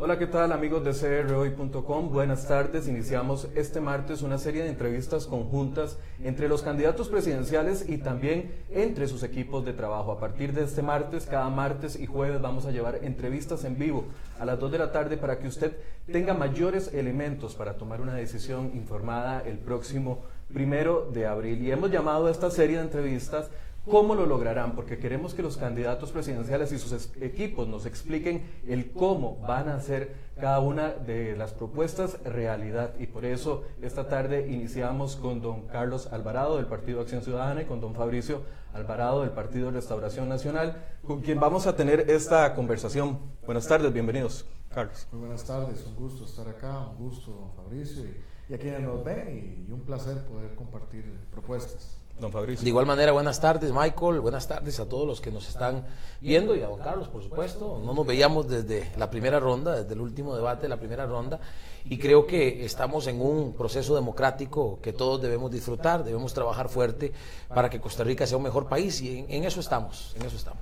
Hola, ¿qué tal amigos de crhoy.com? Buenas tardes. Iniciamos este martes una serie de entrevistas conjuntas entre los candidatos presidenciales y también entre sus equipos de trabajo. A partir de este martes, cada martes y jueves vamos a llevar entrevistas en vivo a las 2 de la tarde para que usted tenga mayores elementos para tomar una decisión informada el próximo 1 de abril. Y hemos llamado a esta serie de entrevistas ¿Cómo lo lograrán? Porque queremos que los candidatos presidenciales y sus equipos nos expliquen el cómo van a hacer cada una de las propuestas realidad. Y por eso esta tarde iniciamos con don Carlos Alvarado del Partido Acción Ciudadana y con don Fabricio Alvarado del Partido Restauración Nacional, con quien vamos a tener esta conversación. Buenas tardes, bienvenidos, Carlos. Muy buenas tardes, un gusto estar acá, un gusto, don Fabricio, y a quienes nos ven, y un placer poder compartir propuestas. Don Fabricio. De igual manera, buenas tardes, Michael, buenas tardes a todos los que nos están viendo y a don Carlos, por supuesto. No nos veíamos desde la primera ronda, desde el último debate de la primera ronda, y creo que estamos en un proceso democrático que todos debemos disfrutar, debemos trabajar fuerte para que Costa Rica sea un mejor país, y en eso estamos,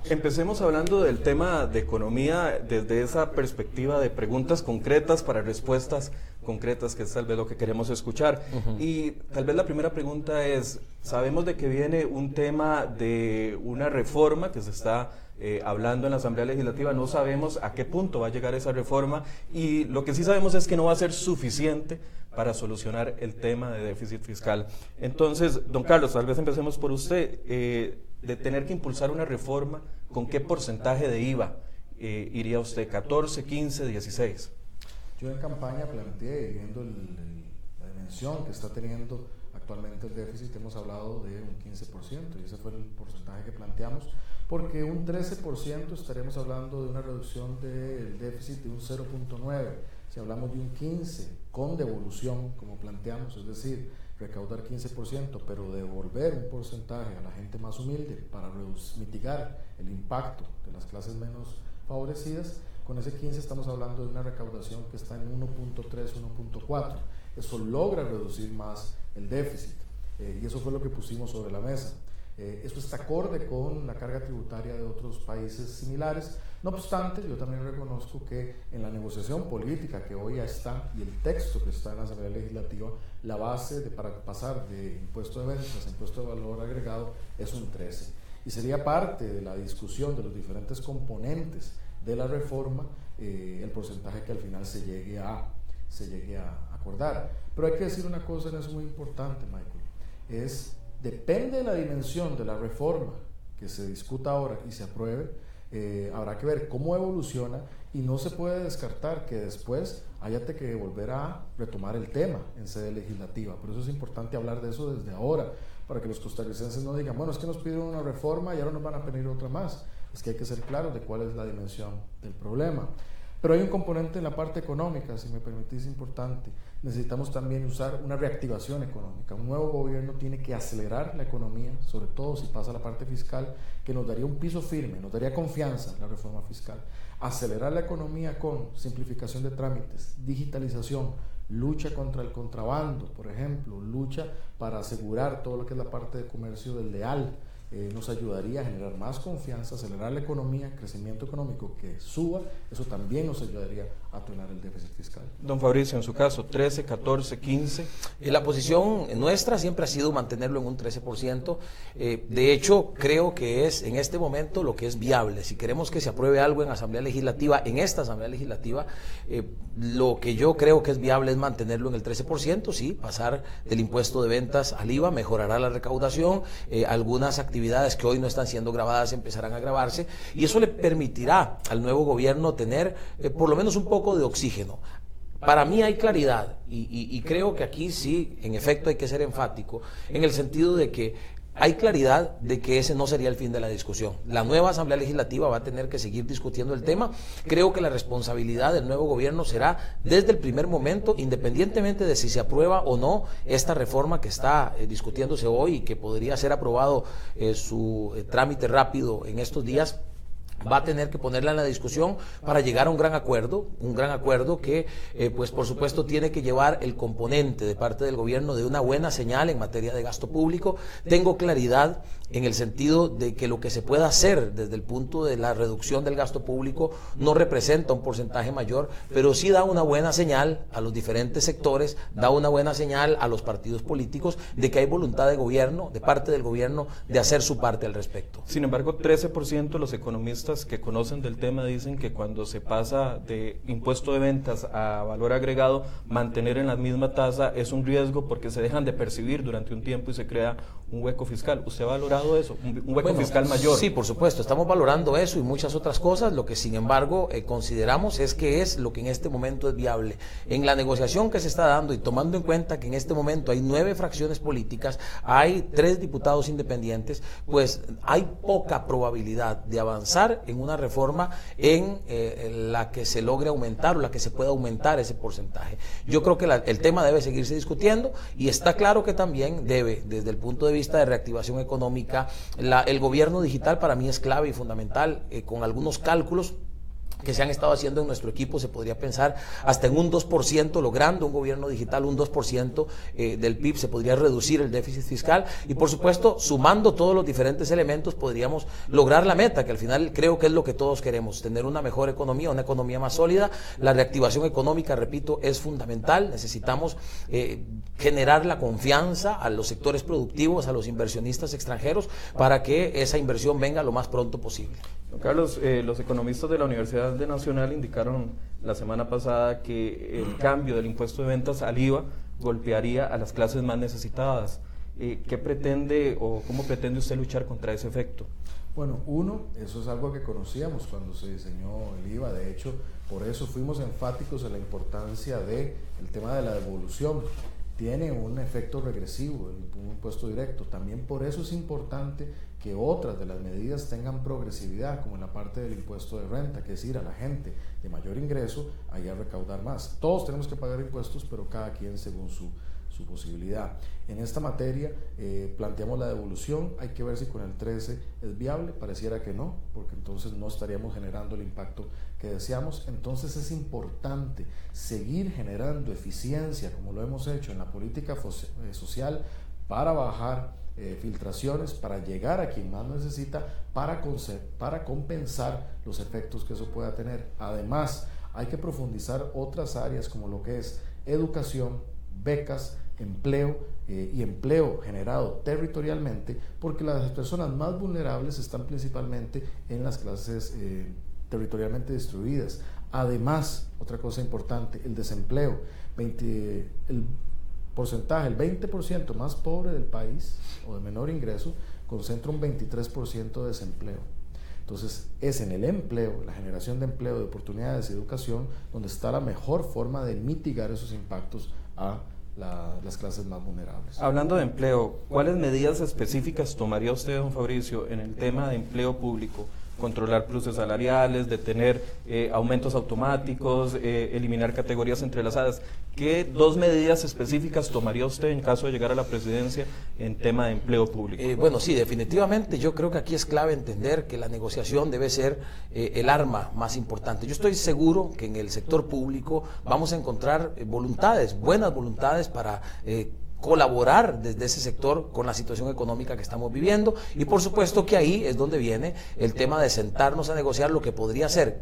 Empecemos hablando del tema de economía desde esa perspectiva de preguntas concretas para respuestas concretas, que es tal vez lo que queremos escuchar. Y tal vez la primera pregunta es, sabemos de que viene un tema de una reforma que se está hablando en la Asamblea Legislativa, no sabemos a qué punto va a llegar esa reforma, y lo que sí sabemos es que no va a ser suficiente para solucionar el tema de déficit fiscal. Entonces, don Carlos, tal vez empecemos por usted, de tener que impulsar una reforma, ¿con qué porcentaje de IVA iría usted? ¿14, 15, 16? Yo en campaña planteé, viendo la dimensión que está teniendo actualmente el déficit, hemos hablado de un 15%, y ese fue el porcentaje que planteamos, porque un 13% estaremos hablando de una reducción del déficit de un 0.9%. Si hablamos de un 15% con devolución, como planteamos, es decir, recaudar 15%, pero devolver un porcentaje a la gente más humilde para mitigar el impacto de las clases menos favorecidas, con ese 15 estamos hablando de una recaudación que está en 1.3, 1.4. Eso logra reducir más el déficit, y eso fue lo que pusimos sobre la mesa. Eso está acorde con la carga tributaria de otros países similares. No obstante, yo también reconozco que en la negociación política que hoy ya está, y el texto que está en la Asamblea Legislativa, la base para pasar de impuesto de ventas a impuesto de valor agregado es un 13%. Y sería parte de la discusión de los diferentes componentes de la reforma el porcentaje que al final se llegue a acordar. Pero hay que decir una cosa en eso muy importante, Michael, depende de la dimensión de la reforma que se discuta ahora y se apruebe, habrá que ver cómo evoluciona, y no se puede descartar que después haya que volver a retomar el tema en sede legislativa. Por eso es importante hablar de eso desde ahora, para que los costarricenses no digan, bueno, es que nos pidieron una reforma y ahora nos van a pedir otra más. Es que hay que ser claros de cuál es la dimensión del problema. Pero hay un componente en la parte económica, si me permitís, importante. Necesitamos también usar una reactivación económica. Un nuevo gobierno tiene que acelerar la economía, sobre todo si pasa a la parte fiscal, que nos daría un piso firme, nos daría confianza la reforma fiscal. Acelerar la economía con simplificación de trámites, digitalización, lucha contra el contrabando, por ejemplo, lucha para asegurar todo lo que es la parte de comercio desleal. Nos ayudaría a generar más confianza, acelerar la economía, crecimiento económico que suba. Eso también nos ayudaría a atonar el déficit fiscal. Don Fabricio, en su caso, 13, 14, 15. La posición nuestra siempre ha sido mantenerlo en un 13%. De hecho, creo que es en este momento lo que es viable. Si queremos que se apruebe algo en Asamblea Legislativa, en esta Asamblea Legislativa, lo que yo creo que es viable es mantenerlo en el 13%, sí, pasar del impuesto de ventas al IVA, mejorará la recaudación, algunas actividades que hoy no están siendo grabadas empezarán a grabarse, y eso le permitirá al nuevo gobierno tener por lo menos un poco de oxígeno. Para mí hay claridad, y creo que aquí sí, en efecto, hay que ser enfático, en el sentido de que hay claridad de que ese no sería el fin de la discusión. La nueva Asamblea Legislativa va a tener que seguir discutiendo el tema. Creo que la responsabilidad del nuevo gobierno será desde el primer momento, independientemente de si se aprueba o no esta reforma que está discutiéndose hoy y que podría ser aprobado su trámite rápido en estos días. Va a tener que ponerla en la discusión para llegar a un gran acuerdo que, pues por supuesto, tiene que llevar el componente de parte del gobierno de una buena señal en materia de gasto público. Tengo claridad en el sentido de que lo que se pueda hacer desde el punto de la reducción del gasto público no representa un porcentaje mayor, pero sí da una buena señal a los diferentes sectores, da una buena señal a los partidos políticos de que hay voluntad de gobierno, de parte del gobierno, de hacer su parte al respecto. Sin embargo, 13% de los economistas que conocen del tema dicen que cuando se pasa de impuesto de ventas a valor agregado, mantener en la misma tasa es un riesgo porque se dejan de percibir durante un tiempo y se crea un hueco fiscal. ¿Usted ha valorado eso? ¿Un hueco fiscal mayor? Sí, por supuesto, estamos valorando eso y muchas otras cosas. Lo que sin embargo consideramos es que es lo que en este momento es viable. En la negociación que se está dando y tomando en cuenta que en este momento hay 9 fracciones políticas, hay 3 diputados independientes, pues hay poca probabilidad de avanzar en una reforma en la que se logre aumentar o la que se pueda aumentar ese porcentaje. Yo creo que el tema debe seguirse discutiendo y está claro que también debe, desde el punto de vista de reactivación económica, el gobierno digital para mí es clave y fundamental, con algunos cálculos que se han estado haciendo en nuestro equipo, se podría pensar hasta en un 2%, logrando un gobierno digital, un 2% del PIB, se podría reducir el déficit fiscal y por supuesto, sumando todos los diferentes elementos, podríamos lograr la meta, que al final creo que es lo que todos queremos, tener una mejor economía, una economía más sólida. La reactivación económica, repito, es fundamental, necesitamos generar la confianza a los sectores productivos, a los inversionistas extranjeros, para que esa inversión venga lo más pronto posible. Don Carlos, los economistas de la Universidad Nacional indicaron la semana pasada que el cambio del impuesto de ventas al IVA golpearía a las clases más necesitadas. ¿Qué pretende o cómo pretende usted luchar contra ese efecto? Bueno, eso es algo que conocíamos cuando se diseñó el IVA. De hecho, por eso fuimos enfáticos en la importancia del tema de la devolución. Tiene un efecto regresivo, un impuesto directo. También por eso es importante que otras de las medidas tengan progresividad, como en la parte del impuesto de renta, que es decir, a la gente de mayor ingreso, allá recaudar más. Todos tenemos que pagar impuestos, pero cada quien según su posibilidad. En esta materia planteamos la devolución, hay que ver si con el 13 es viable, pareciera que no, porque entonces no estaríamos generando el impacto que deseamos. Entonces es importante seguir generando eficiencia, como lo hemos hecho en la política social, para bajar filtraciones, para llegar a quien más necesita, para compensar los efectos que eso pueda tener. Además, hay que profundizar otras áreas como lo que es educación, becas, empleo y empleo generado territorialmente, porque las personas más vulnerables están principalmente en las clases territorialmente distribuidas. Además, otra cosa importante, el desempleo, el porcentaje, el 20% más pobre del país o de menor ingreso, concentra un 23% de desempleo. Entonces es en el empleo, la generación de empleo, de oportunidades y educación, donde está la mejor forma de mitigar esos impactos a las clases más vulnerables. Hablando de empleo, ¿cuáles medidas específicas tomaría usted, don Fabricio, en el tema de empleo público? Controlar pluses salariales, detener aumentos automáticos, eliminar categorías entrelazadas. ¿Qué 2 medidas específicas tomaría usted en caso de llegar a la presidencia en tema de empleo público? Bueno, sí, definitivamente yo creo que aquí es clave entender que la negociación debe ser el arma más importante. Yo estoy seguro que en el sector público vamos a encontrar voluntades, buenas voluntades para colaborar desde ese sector con la situación económica que estamos viviendo y por supuesto que ahí es donde viene el tema de sentarnos a negociar lo que podría ser,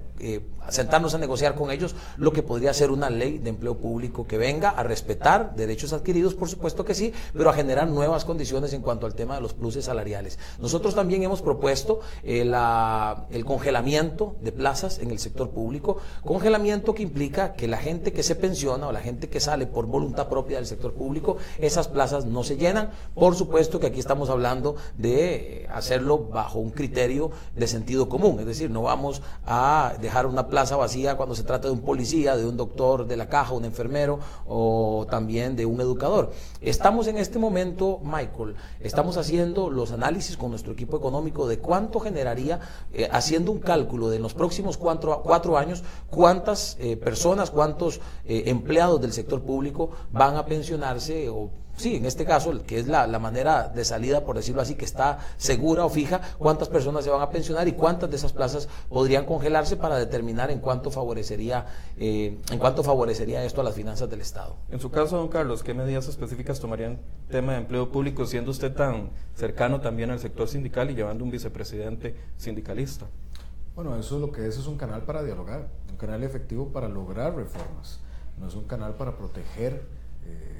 sentarnos a negociar con ellos lo que podría ser una ley de empleo público que venga a respetar derechos adquiridos, por supuesto que sí, pero a generar nuevas condiciones en cuanto al tema de los pluses salariales. Nosotros también hemos propuesto el congelamiento de plazas en el sector público, congelamiento que implica que la gente que se pensiona o la gente que sale por voluntad propia del sector público, esas plazas no se llenan. Por supuesto que aquí estamos hablando de hacerlo bajo un criterio de sentido común, es decir, no vamos a dejar una plaza vacía cuando se trata de un policía, de un doctor de la caja, un enfermero o también de un educador. Estamos en este momento, Michael, estamos haciendo los análisis con nuestro equipo económico de cuánto generaría, haciendo un cálculo de en los próximos 4 años, cuántas personas, cuántos empleados del sector público van a pensionarse o sí, en este caso, que es la manera de salida, por decirlo así, que está segura o fija, cuántas personas se van a pensionar y cuántas de esas plazas podrían congelarse para determinar en cuánto favorecería esto a las finanzas del Estado. En su caso, don Carlos, ¿qué medidas específicas tomarían tema de empleo público, siendo usted tan cercano también al sector sindical y llevando un vicepresidente sindicalista? Bueno, eso es lo que es un canal para dialogar, un canal efectivo para lograr reformas, no es un canal para proteger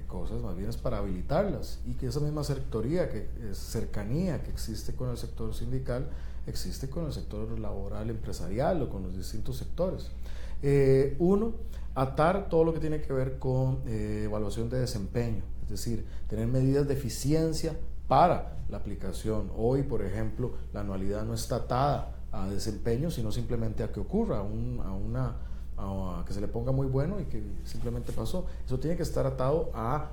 cosas, más bien es para habilitarlas, y que esa misma cercanía que existe con el sector sindical existe con el sector laboral, empresarial o con los distintos sectores. Uno, atar todo lo que tiene que ver con evaluación de desempeño, es decir, tener medidas de eficiencia para la aplicación. Hoy, por ejemplo, la anualidad no está atada a desempeño, sino simplemente a que ocurra, a que se le ponga muy bueno y que simplemente pasó. Eso tiene que estar atado a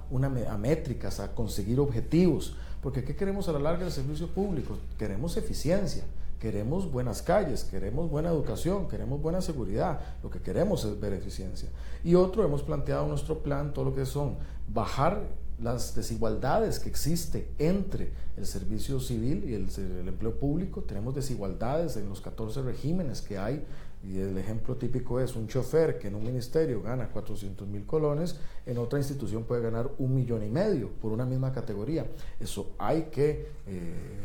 métricas, a conseguir objetivos, porque ¿qué queremos a la larga del servicio público? Queremos eficiencia, queremos buenas calles, queremos buena educación, queremos buena seguridad, lo que queremos es ver eficiencia. Y otro, hemos planteado en nuestro plan todo lo que son bajar las desigualdades que existe entre el servicio civil y el empleo público. Tenemos desigualdades en los 14 regímenes que hay, y el ejemplo típico es un chofer que en un ministerio gana 400,000 colones, en otra institución puede ganar 1,5 millones por una misma categoría. Eso hay que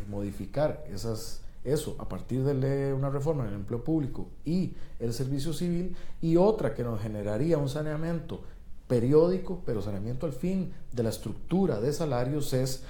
modificar eso a partir de una reforma en el empleo público y el servicio civil. Y otra que nos generaría un saneamiento periódico, pero saneamiento al fin de la estructura de salarios, es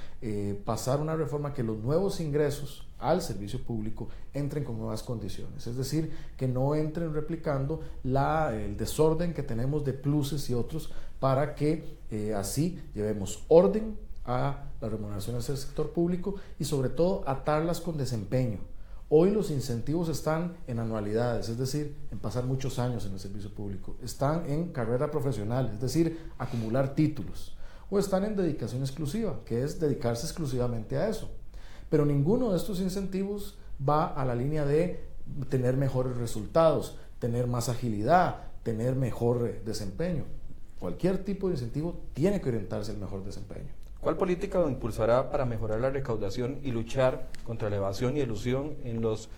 pasar una reforma que los nuevos ingresos al servicio público entren con nuevas condiciones, es decir, que no entren replicando el desorden que tenemos de pluses y otros, para que así llevemos orden a las remuneraciones del sector público y sobre todo atarlas con desempeño. Hoy los incentivos están en anualidades, es decir, en pasar muchos años en el servicio público, están en carrera profesional, es decir, acumular títulos, o están en dedicación exclusiva, que es dedicarse exclusivamente a eso. Pero ninguno de estos incentivos va a la línea de tener mejores resultados, tener más agilidad, tener mejor desempeño. Cualquier tipo de incentivo tiene que orientarse al mejor desempeño. ¿Cuál política lo impulsará para mejorar la recaudación y luchar contra la evasión y elusión en los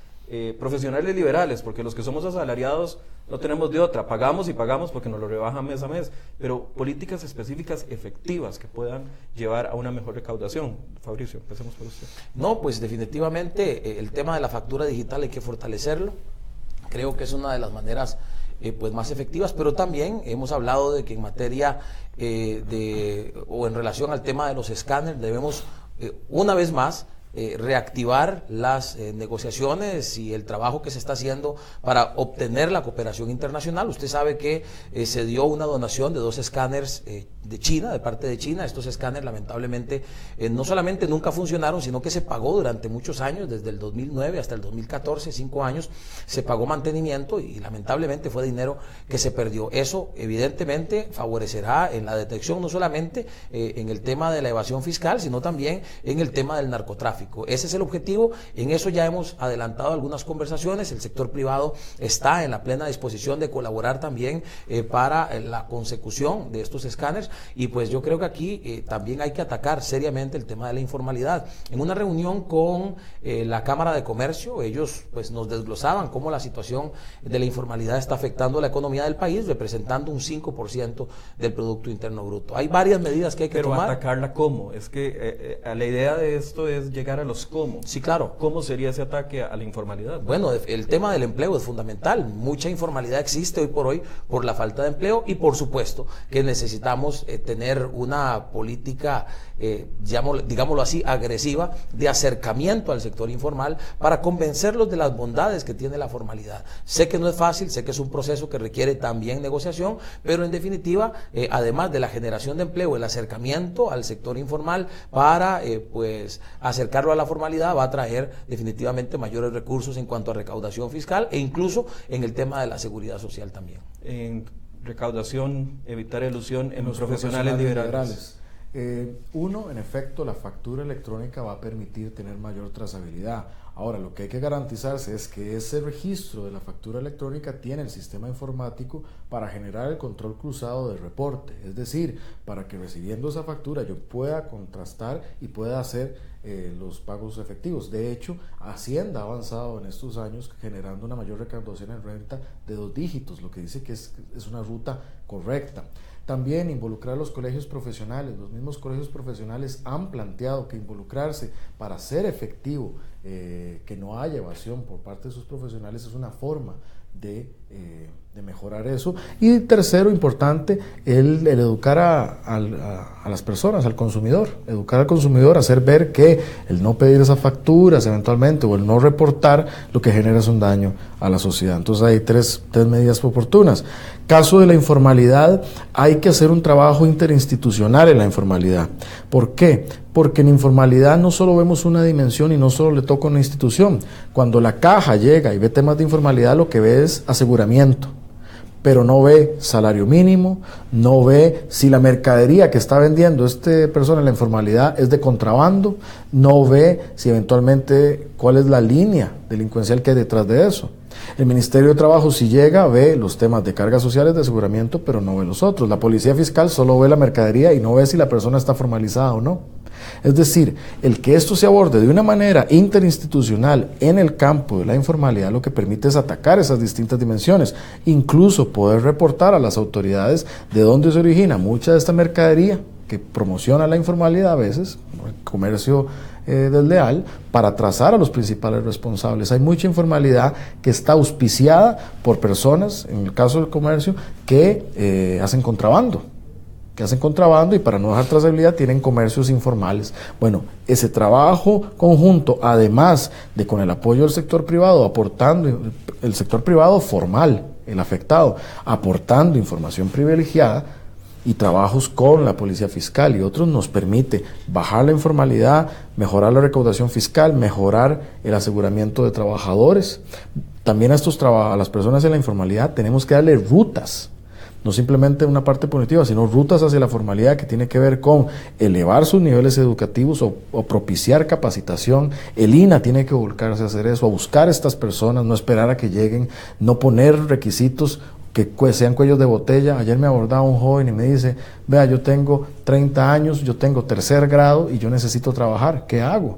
profesionales liberales? Porque los que somos asalariados no tenemos de otra, pagamos y pagamos porque nos lo rebajan mes a mes, pero políticas específicas efectivas que puedan llevar a una mejor recaudación. Fabricio, empecemos por usted. No, pues definitivamente el tema de la factura digital hay que fortalecerlo. Creo que es una de las maneras pues más efectivas, pero también hemos hablado de que en materia o en relación al tema de los escáneres debemos una vez más reactivar las negociaciones y el trabajo que se está haciendo para obtener la cooperación internacional. Usted sabe que se dio una donación de 2 escáneres de China, de parte de China. Estos escáneres lamentablemente no solamente nunca funcionaron, sino que se pagó durante muchos años, desde el 2009 hasta el 2014, 5 años, se pagó mantenimiento y lamentablemente fue dinero que se perdió. Eso evidentemente favorecerá en la detección no solamente en el tema de la evasión fiscal, sino también en el tema del narcotráfico. Ese es el objetivo, en eso ya hemos adelantado algunas conversaciones, el sector privado está en la plena disposición de colaborar también para la consecución de estos escáneres, y pues yo creo que aquí también hay que atacar seriamente el tema de la informalidad. En una reunión con la Cámara de Comercio, ellos pues nos desglosaban cómo la situación de la informalidad está afectando la economía del país, representando un 5% del Producto Interno Bruto. Hay varias medidas que hay que tomar. Pero atacarla ¿cómo? Es que la idea de esto es llegar a los cómo. Sí, claro. ¿Cómo sería ese ataque a la informalidad? Bueno, el tema del empleo es fundamental. Mucha informalidad existe hoy por hoy por la falta de empleo, y por supuesto que necesitamos tener una política, digámoslo así, agresiva de acercamiento al sector informal para convencerlos de las bondades que tiene la formalidad. Sé que no es fácil, sé que es un proceso que requiere también negociación, pero en definitiva, además de la generación de empleo, el acercamiento al sector informal para pues acercarlo a la formalidad va a traer definitivamente mayores recursos en cuanto a recaudación fiscal e incluso en el tema de la seguridad social también. En recaudación, evitar elusión en los profesionales liberales. Uno, en efecto, la factura electrónica va a permitir tener mayor trazabilidad. Ahora, lo que hay que garantizarse es que ese registro de la factura electrónica tiene el sistema informático para generar el control cruzado de reporte, es decir, para que recibiendo esa factura yo pueda contrastar y pueda hacer los pagos efectivos. De hecho, Hacienda ha avanzado en estos años generando una mayor recaudación en renta de 2 dígitos, lo que dice que es una ruta correcta. También involucrar a los colegios profesionales. Los mismos colegios profesionales han planteado que involucrarse para hacer efectivo que no haya evasión por parte de sus profesionales es una forma de mejorar eso. Y tercero, importante, el educar a las personas, al consumidor, educar al consumidor, hacer ver que el no pedir esas facturas eventualmente o el no reportar lo que genera es un daño a la sociedad. Entonces hay tres medidas oportunas. Caso de la informalidad, hay que hacer un trabajo interinstitucional en la informalidad. ¿Por qué? Porque en informalidad no solo vemos una dimensión y no solo le toca a una institución. Cuando la caja llega y ve temas de informalidad, lo que ve es aseguramiento, pero no ve salario mínimo, no ve si la mercadería que está vendiendo esta persona en la informalidad es de contrabando, no ve si eventualmente cuál es la línea delincuencial que hay detrás de eso. El Ministerio de Trabajo, si llega, ve los temas de cargas sociales, de aseguramiento, pero no ve los otros. La Policía Fiscal solo ve la mercadería y no ve si la persona está formalizada o no. Es decir, el que esto se aborde de una manera interinstitucional en el campo de la informalidad lo que permite es atacar esas distintas dimensiones, incluso poder reportar a las autoridades de dónde se origina mucha de esta mercadería que promociona la informalidad a veces, el comercio desleal, para trazar a los principales responsables. Hay mucha informalidad que está auspiciada por personas, en el caso del comercio, que hacen contrabando. Y para no dejar trazabilidad tienen comercios informales. Bueno, ese trabajo conjunto, además de con el apoyo del sector privado, aportando el sector privado formal, el afectado, aportando información privilegiada y trabajos con la Policía Fiscal y otros, nos permite bajar la informalidad, mejorar la recaudación fiscal, mejorar el aseguramiento de trabajadores. También a las personas en la informalidad tenemos que darle rutas, no simplemente una parte punitiva, sino rutas hacia la formalidad que tiene que ver con elevar sus niveles educativos o propiciar capacitación. El INAH tiene que volcarse a hacer eso, a buscar a estas personas, no esperar a que lleguen, no poner requisitos que sean cuellos de botella. Ayer me abordaba un joven y me dice, vea, yo tengo 30 años, yo tengo 3er grado y yo necesito trabajar, ¿qué hago?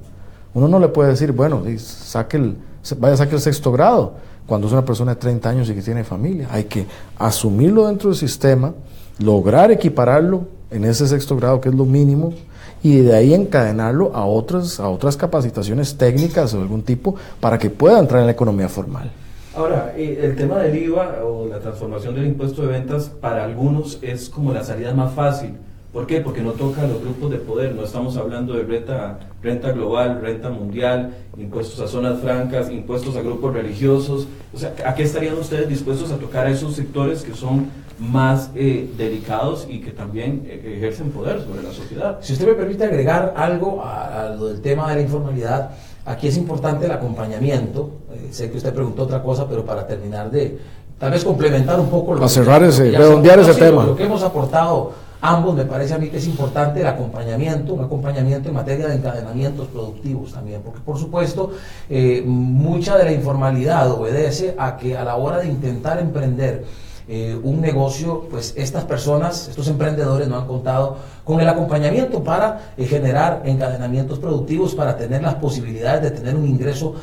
Uno no le puede decir, bueno, vaya, saque el 6º grado, cuando es una persona de 30 años y que tiene familia. Hay que asumirlo dentro del sistema, lograr equipararlo en ese 6º grado, que es lo mínimo, y de ahí encadenarlo a otras capacitaciones técnicas o de algún tipo para que pueda entrar en la economía formal. Ahora, el tema del IVA o la transformación del impuesto de ventas para algunos es como la salida más fácil. ¿Por qué? Porque no toca a los grupos de poder, no estamos hablando de renta global, renta mundial, impuestos a zonas francas, impuestos a grupos religiosos. O sea, ¿a qué estarían ustedes dispuestos a tocar a esos sectores que son más delicados y que también ejercen poder sobre la sociedad? Si usted me permite agregar algo a lo del tema de la informalidad, aquí es importante el acompañamiento. Sé que usted preguntó otra cosa, pero para terminar de tal vez complementar un poco redondear ese tema. Lo que hemos aportado ambos, me parece a mí que es importante el acompañamiento, un acompañamiento en materia de encadenamientos productivos también, porque por supuesto mucha de la informalidad obedece a que a la hora de intentar emprender un negocio, pues estas personas, estos emprendedores no han contado con el acompañamiento para generar encadenamientos productivos, para tener las posibilidades de tener un ingreso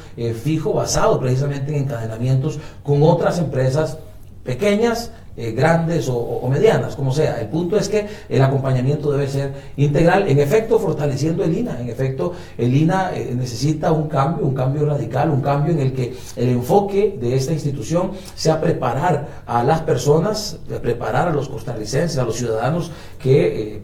fijo basado precisamente en encadenamientos con otras empresas pequeñas, grandes o medianas, como sea. El punto es que el acompañamiento debe ser integral, en efecto fortaleciendo el INAH. En efecto, el INAH necesita un cambio radical, un cambio en el que el enfoque de esta institución sea preparar a las personas, preparar a los costarricenses, a los ciudadanos que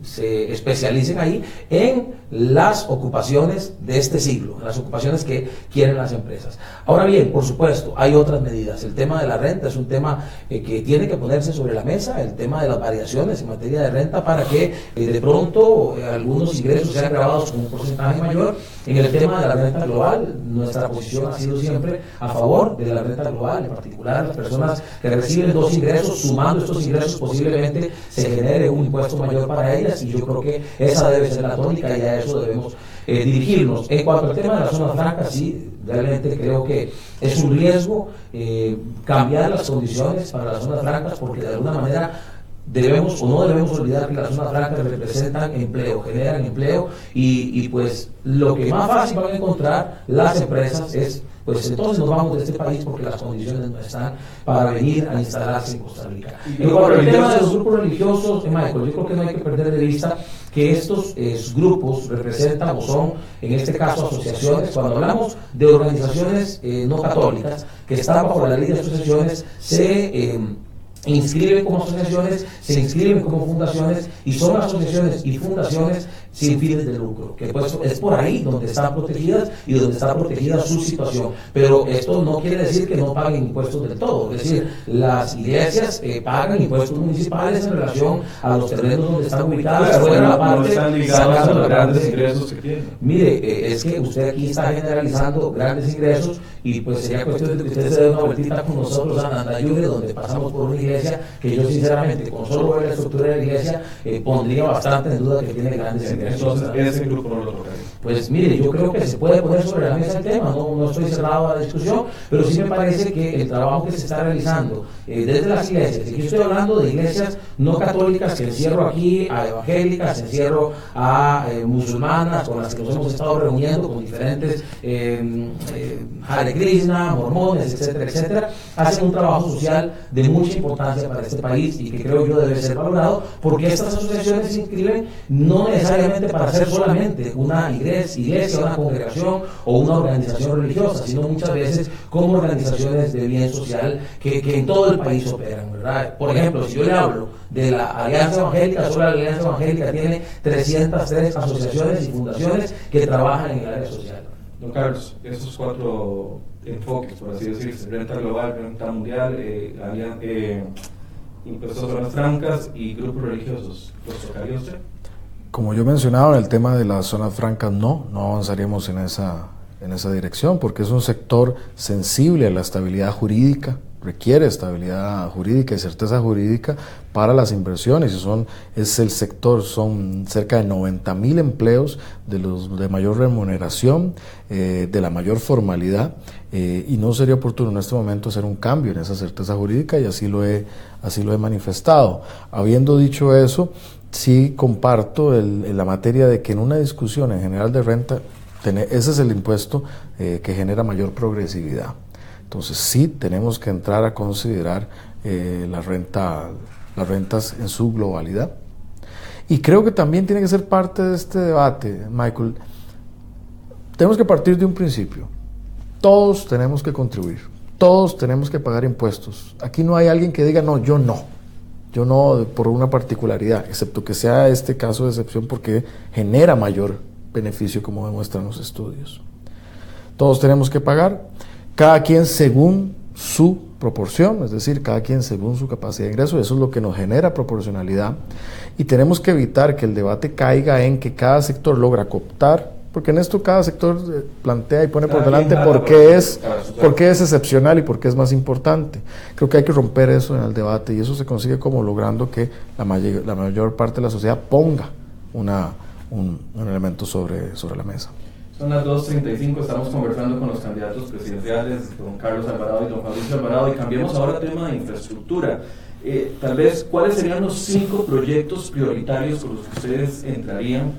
se especialicen ahí en las ocupaciones de este siglo, en las ocupaciones que quieren las empresas. Ahora bien, por supuesto, hay otras medidas. El tema de la renta es un tema que tiene que ponerse sobre la mesa el tema de las variaciones en materia de renta para que de pronto algunos ingresos sean grabados con un porcentaje mayor. En el tema de la renta global, nuestra posición ha sido siempre a favor de la renta global, en particular las personas que reciben 2 ingresos, sumando estos ingresos posiblemente se genere un impuesto mayor para ellas, y yo creo que esa debe ser la tónica y a eso debemos dirigirnos. En cuanto al tema de las zonas francas, sí, realmente creo que es un riesgo cambiar las condiciones para las zonas francas, porque de alguna manera debemos o no debemos olvidar que las zonas francas representan empleo, generan empleo, y pues lo que más fácil van a encontrar las empresas es, pues entonces nos vamos de este país porque las condiciones no están para venir a instalarse en Costa Rica. En cuanto al tema de los grupos religiosos, Michael, yo creo que no hay que perder de vista que estos grupos representan o son, en este caso, asociaciones. Cuando hablamos de organizaciones no católicas que están bajo la ley de asociaciones, se inscriben como asociaciones, se inscriben como fundaciones, y son asociaciones y fundaciones sin fines de lucro, que pues es por ahí donde están protegidas y donde está protegida su situación. Pero esto no quiere decir que no paguen impuestos del todo, es decir, las iglesias pagan impuestos municipales en relación a los terrenos donde están ubicadas, fuera la parte, no están ligados a los grandes ingresos que tienen. Mire, es que usted aquí está generalizando grandes ingresos, y pues sería cuestión de que usted se dé una vueltita con nosotros a Nandayure, donde pasamos por una iglesia que yo sinceramente, con solo ver la estructura de la iglesia, pondría bastante en duda que tiene grandes ingresos. Entonces, ese grupo no lo tocaría. Pues mire, yo creo que se puede poner sobre la mesa el tema, no estoy cerrado a la discusión, pero sí me parece que el trabajo que se está realizando desde las iglesias, y aquí estoy hablando de iglesias no católicas, que encierro aquí a evangélicas, encierro a musulmanas con las que nos hemos estado reuniendo, con diferentes Hare Krishna, mormones, etcétera, etcétera, hacen un trabajo social de mucha importancia para este país y que creo yo debe ser valorado, porque estas asociaciones se inscriben no necesariamente para ser solamente una iglesia, una congregación o una organización religiosa, sino muchas veces como organizaciones de bien social que en todo el país operan, ¿verdad? Por ejemplo, si yo le hablo de la Alianza Evangélica, solo la Alianza Evangélica tiene 303 asociaciones y fundaciones que trabajan en el área social. Don Carlos, esos 4 enfoques, por así decirse, renta global, renta mundial, impuestos a zonas francas y grupos religiosos, ¿los tocaría usted? Como yo mencionaba, en el tema de las zonas francas no avanzaríamos en esa dirección, porque es un sector sensible a la estabilidad jurídica, requiere estabilidad jurídica y certeza jurídica para las inversiones, es el sector, son cerca de 90,000 empleos de los de mayor remuneración, de la mayor formalidad, y no sería oportuno en este momento hacer un cambio en esa certeza jurídica, y así lo he manifestado. Habiendo dicho eso, sí comparto en la materia de que en una discusión en general de renta, ese es el impuesto que genera mayor progresividad. Entonces sí tenemos que entrar a considerar las rentas en su globalidad. Y creo que también tiene que ser parte de este debate, Michael. Tenemos que partir de un principio. Todos tenemos que contribuir, todos tenemos que pagar impuestos. Aquí no hay alguien que diga, no, yo no por una particularidad, excepto que sea este caso de excepción porque genera mayor beneficio, como demuestran los estudios. Todos tenemos que pagar, cada quien según su proporción, es decir, cada quien según su capacidad de ingreso. Eso es lo que nos genera proporcionalidad, y tenemos que evitar que el debate caiga en que cada sector logra cooptar, porque en esto cada sector plantea y pone por delante por qué es excepcional y por qué es más importante. Creo que hay que romper eso en el debate, y eso se consigue como logrando que la mayor parte de la sociedad ponga un elemento sobre la mesa. Son las 2:35, estamos conversando con los candidatos presidenciales, don Carlos Alvarado y don Fabricio Alvarado, y cambiamos ahora tema de infraestructura. Tal vez, ¿cuáles serían los 5 proyectos prioritarios con los que ustedes entrarían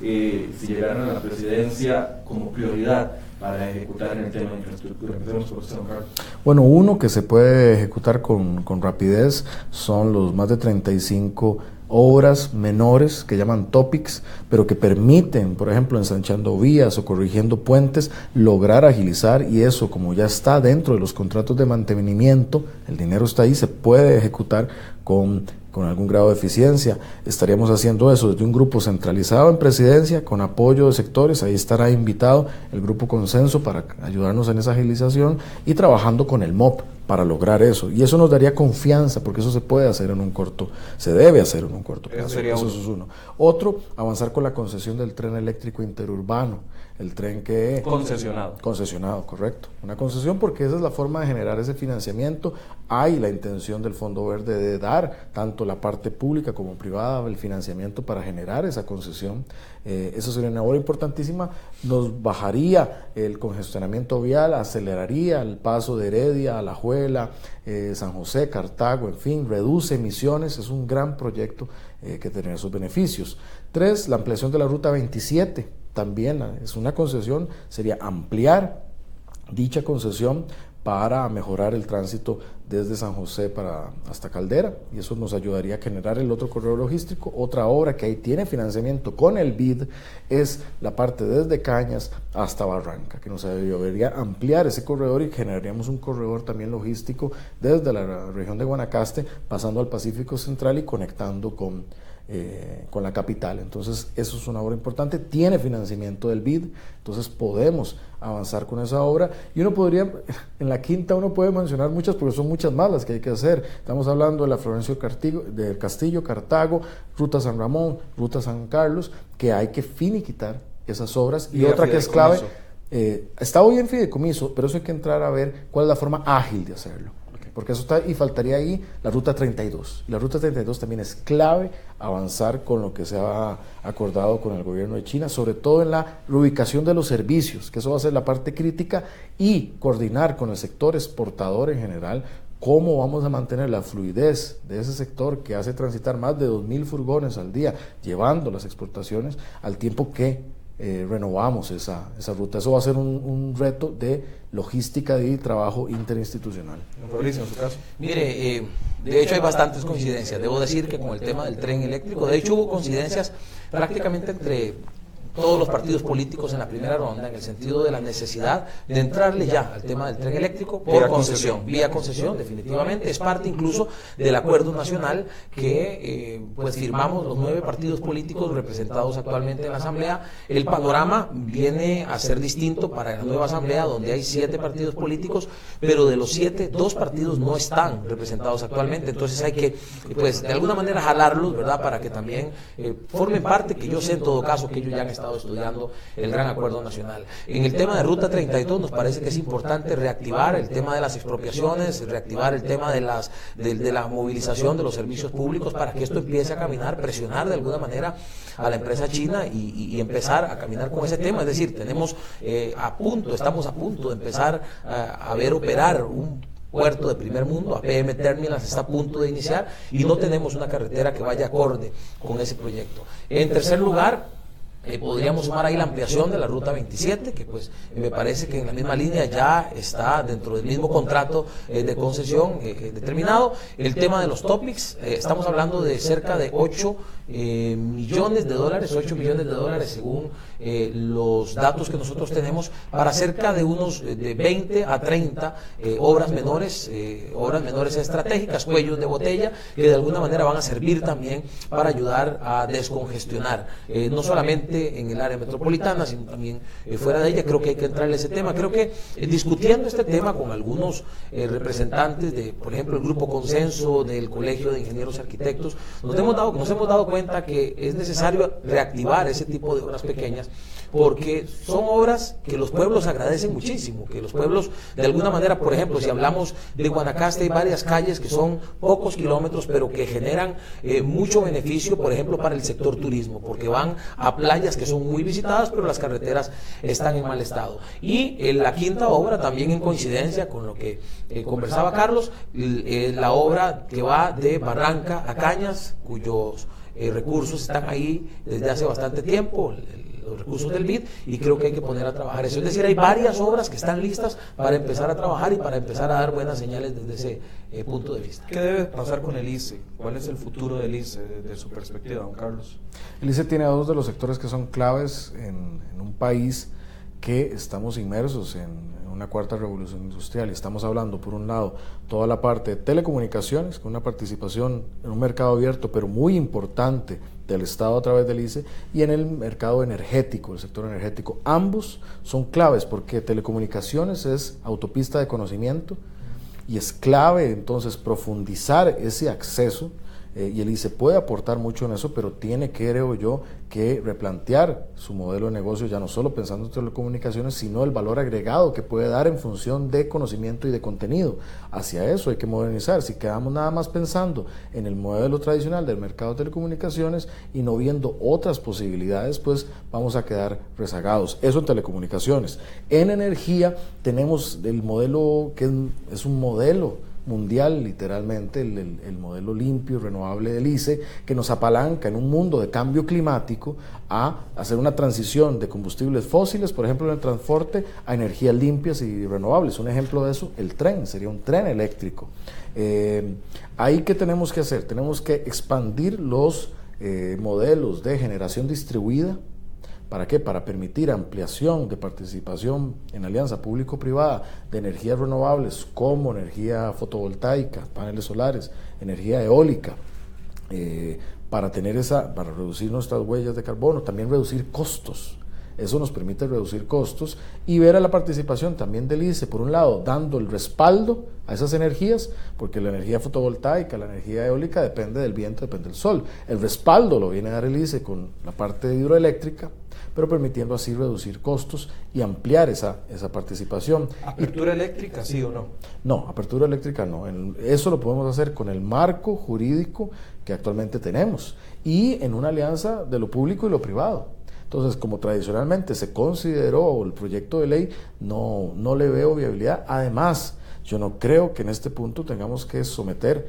si llegaran a la presidencia como prioridad para ejecutar en el tema de infraestructura? Empecemos por usted, don Carlos. Bueno, uno que se puede ejecutar con rapidez son los más de 35 obras menores que llaman topics, pero que permiten, por ejemplo, ensanchando vías o corrigiendo puentes, lograr agilizar, y eso, como ya está dentro de los contratos de mantenimiento, el dinero está ahí, se puede ejecutar con algún grado de eficiencia. Estaríamos haciendo eso desde un grupo centralizado en presidencia, con apoyo de sectores. Ahí estará invitado el grupo Consenso para ayudarnos en esa agilización, y trabajando con el MOP para lograr eso. Y eso nos daría confianza, porque eso se puede hacer en un corto, se debe hacer en un corto plazo. Eso es uno. Otro, avanzar con la concesión del tren eléctrico interurbano. El tren que... Concesionado, correcto. Una concesión porque esa es la forma de generar ese financiamiento. Hay la intención del Fondo Verde de dar tanto la parte pública como privada el financiamiento para generar esa concesión. Eso sería una obra importantísima. Nos bajaría el congestionamiento vial, aceleraría el paso de Heredia, Alajuela, San José, Cartago, en fin, reduce emisiones. Es un gran proyecto que tendría esos beneficios. 3, la ampliación de la Ruta 27. También es una concesión, sería ampliar dicha concesión para mejorar el tránsito desde San José hasta Caldera, y eso nos ayudaría a generar el otro corredor logístico. Otra obra que ahí tiene financiamiento con el BID es la parte desde Cañas hasta Barranca, que nos ayudaría a ampliar ese corredor y generaríamos un corredor también logístico desde la región de Guanacaste, pasando al Pacífico Central y conectando con la capital. Entonces eso es una obra importante, tiene financiamiento del BID, entonces podemos avanzar con esa obra. Y uno podría, en la quinta uno puede mencionar muchas, porque son muchas más las que hay que hacer. Estamos hablando de la Florencio del Castillo, Cartago, Ruta San Ramón, Ruta San Carlos, que hay que finiquitar esas obras. Y otra que es clave, está hoy en fideicomiso, pero eso hay que entrar a ver cuál es la forma ágil de hacerlo. Porque eso está, y faltaría ahí la Ruta 32. La Ruta 32 también es clave avanzar con lo que se ha acordado con el gobierno de China, sobre todo en la reubicación de los servicios, que eso va a ser la parte crítica, y coordinar con el sector exportador en general cómo vamos a mantener la fluidez de ese sector que hace transitar más de 2.000 furgones al día, llevando las exportaciones al tiempo que renovamos esa ruta. Eso va a ser un reto de logística y trabajo interinstitucional. Fabricio, en su caso. Mire, de hecho hay bastantes coincidencias. Debo decir que con el tema del tren eléctrico, de hecho hubo coincidencias prácticamente entre todos los partidos políticos en la primera ronda, en el sentido de la necesidad de entrarle ya al tema del tren eléctrico por concesión, vía concesión, definitivamente. Es parte incluso del acuerdo nacional que pues firmamos los 9 partidos políticos representados actualmente en la Asamblea. El panorama viene a ser distinto para la nueva Asamblea, donde hay 7 partidos políticos, pero de los 7, 2 partidos no están representados actualmente. Entonces hay que, pues, de alguna manera jalarlos, ¿verdad?, para que también formen parte, que yo sé en todo caso que ellos ya han estado estudiando el gran acuerdo nacional. En el tema de Ruta 32 nos parece que es importante reactivar el tema de las expropiaciones, reactivar el tema de la movilización de los servicios públicos para que esto empiece a caminar, presionar de alguna manera a la empresa china y empezar a caminar con ese tema. Es decir, estamos a punto de empezar a ver operar un puerto de primer mundo. APM Terminals está a punto de iniciar y no tenemos una carretera que vaya acorde con ese proyecto. En tercer lugar, podríamos sumar ahí la ampliación de la Ruta 27, que pues me parece que en la misma línea ya está dentro del mismo contrato de concesión determinado. El tema de los topics, estamos hablando de cerca de 8 millones de dólares, 8 millones de dólares según los datos que nosotros tenemos, para cerca de unos de 20 a 30 obras menores estratégicas, cuellos de botella, que de alguna manera van a servir también para ayudar a descongestionar, no solamente en el área metropolitana, sino también fuera de ella. Creo que hay que entrarle a ese tema. Creo que discutiendo este tema con algunos representantes de, por ejemplo, el Grupo Consenso, del Colegio de Ingenieros y Arquitectos, nos hemos dado cuenta que es necesario reactivar ese tipo de obras pequeñas, porque son obras que los pueblos agradecen muchísimo, que los pueblos de alguna manera, por ejemplo, si hablamos de Guanacaste, hay varias calles que son pocos kilómetros, pero que generan mucho beneficio, por ejemplo, para el sector turismo, porque van a playas que son muy visitadas, pero las carreteras están en mal estado. Y la quinta obra, también en coincidencia con lo que conversaba Carlos, la obra que va de Barranca a Cañas, cuyos recursos están ahí desde hace bastante tiempo, los recursos del BID, y creo que hay que poner a trabajar eso. Es decir, hay varias obras que están listas para empezar a trabajar y para empezar a dar buenas señales desde ese punto de vista. ¿Qué debe pasar con el ICE? ¿Cuál es el futuro del ICE desde su perspectiva, don Carlos? El ICE tiene 2 de los sectores que son claves en un país que estamos inmersos en una cuarta revolución industrial, y estamos hablando, por un lado, toda la parte de telecomunicaciones, con una participación en un mercado abierto, pero muy importante del Estado a través del ICE, y en el mercado energético, el sector energético. Ambos son claves porque telecomunicaciones es autopista de conocimiento, y es clave entonces profundizar ese acceso. Y el ICE puede aportar mucho en eso, pero tiene, creo yo, que replantear su modelo de negocio, ya no solo pensando en telecomunicaciones, sino el valor agregado que puede dar en función de conocimiento y de contenido. Hacia eso hay que modernizar. Si quedamos nada más pensando en el modelo tradicional del mercado de telecomunicaciones y no viendo otras posibilidades, pues vamos a quedar rezagados. Eso en telecomunicaciones. En energía tenemos el modelo que es un modelo mundial, literalmente, el modelo limpio y renovable del ICE, que nos apalanca en un mundo de cambio climático a hacer una transición de combustibles fósiles, por ejemplo en el transporte, a energías limpias y renovables. Un ejemplo de eso, el tren, sería un tren eléctrico. Ahí, ¿qué tenemos que hacer? Tenemos que expandir los modelos de generación distribuida. ¿Para qué? Para permitir ampliación de participación en alianza público-privada de energías renovables como energía fotovoltaica, paneles solares, energía eólica, para reducir nuestras huellas de carbono, también reducir costos. Eso nos permite reducir costos y ver a la participación también del ICE, por un lado, dando el respaldo a esas energías, porque la energía fotovoltaica, la energía eólica depende del viento, depende del sol. El respaldo lo viene a dar el ICE con la parte hidroeléctrica, pero permitiendo así reducir costos y ampliar esa participación. ¿Apertura eléctrica, sí o no? No, apertura eléctrica no. Eso lo podemos hacer con el marco jurídico que actualmente tenemos y en una alianza de lo público y lo privado. Entonces, como tradicionalmente se consideró el proyecto de ley, no le veo viabilidad. Además, yo no creo que en este punto tengamos que someter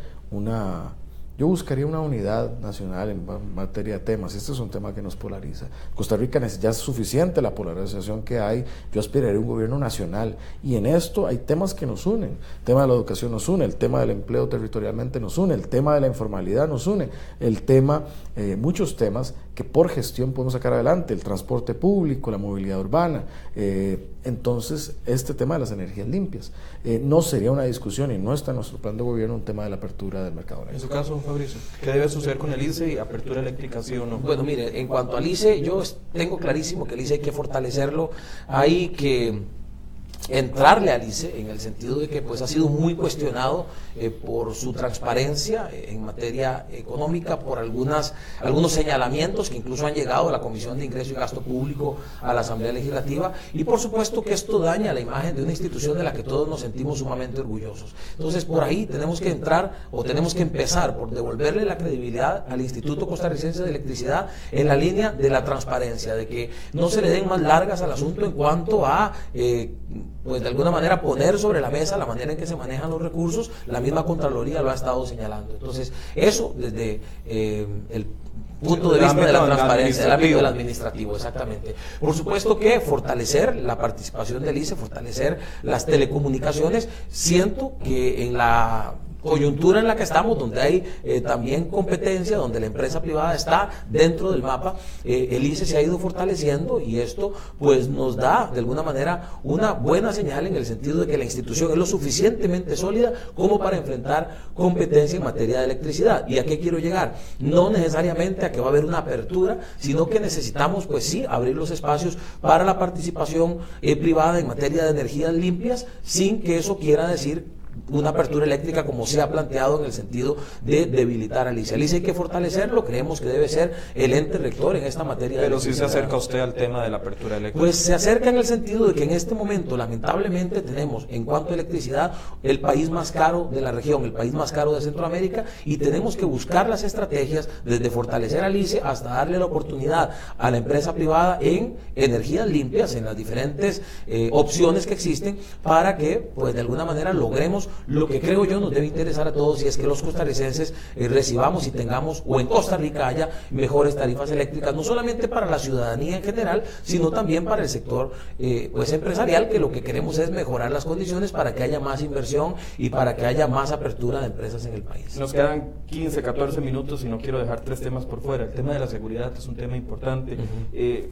yo buscaría una unidad nacional en materia de temas. Este es un tema que nos polariza. Costa Rica ya es suficiente la polarización que hay. Yo aspiraría a un gobierno nacional. Y en esto hay temas que nos unen. El tema de la educación nos une, el tema del empleo territorialmente nos une, el tema de la informalidad nos une, muchos temas que por gestión podemos sacar adelante, el transporte público, la movilidad urbana. Entonces, este tema de las energías limpias no sería una discusión y no está en nuestro plan de gobierno un tema de la apertura del mercado eléctrico. En su caso, Fabricio, ¿qué debe suceder con el ICE y apertura eléctrica, sí o no? Bueno, mire, en cuanto al ICE, yo tengo clarísimo que el ICE hay que fortalecerlo, hay que entrarle al ICE en el sentido de que pues ha sido muy cuestionado por su transparencia en materia económica, por algunos señalamientos que incluso han llegado a la Comisión de Ingreso y Gasto Público, a la Asamblea Legislativa, y por supuesto que esto daña la imagen de una institución de la que todos nos sentimos sumamente orgullosos. Entonces, por ahí tenemos que entrar o tenemos que empezar por devolverle la credibilidad al Instituto Costarricense de Electricidad en la línea de la transparencia, de que no se le den más largas al asunto en cuanto a pues de alguna manera poner sobre la mesa la manera en que se manejan los recursos. La misma Contraloría lo ha estado señalando. Entonces, eso desde el punto de vista de la transparencia, del ámbito del administrativo, exactamente. Por supuesto que fortalecer la participación del ICE, fortalecer las telecomunicaciones. Siento que en la coyuntura en la que estamos, donde hay también competencia, donde la empresa privada está dentro del mapa, el ICE se ha ido fortaleciendo y esto pues nos da de alguna manera una buena señal en el sentido de que la institución es lo suficientemente sólida como para enfrentar competencia en materia de electricidad. ¿Y a qué quiero llegar? No necesariamente a que va a haber una apertura, sino que necesitamos pues sí abrir los espacios para la participación privada en materia de energías limpias, sin que eso quiera decir una apertura eléctrica como se ha planteado en el sentido de debilitar al ICE. El ICE hay que fortalecerlo, creemos que debe ser el ente rector en esta materia. Pero si se acerca usted al tema de la apertura eléctrica. Pues se acerca en el sentido de que en este momento lamentablemente tenemos en cuanto a electricidad el país más caro de la región, el país más caro de Centroamérica, y tenemos que buscar las estrategias desde fortalecer al ICE hasta darle la oportunidad a la empresa privada en energías limpias, en las diferentes opciones que existen, para que pues de alguna manera logremos lo que creo yo nos debe interesar a todos, y es que los costarricenses recibamos y tengamos, o en Costa Rica haya mejores tarifas eléctricas, no solamente para la ciudadanía en general, sino también para el sector pues empresarial, que lo que queremos es mejorar las condiciones para que haya más inversión y para que haya más apertura de empresas en el país. Nos quedan 15, 14 minutos y no quiero dejar 3 temas por fuera. El tema de la seguridad es un tema importante.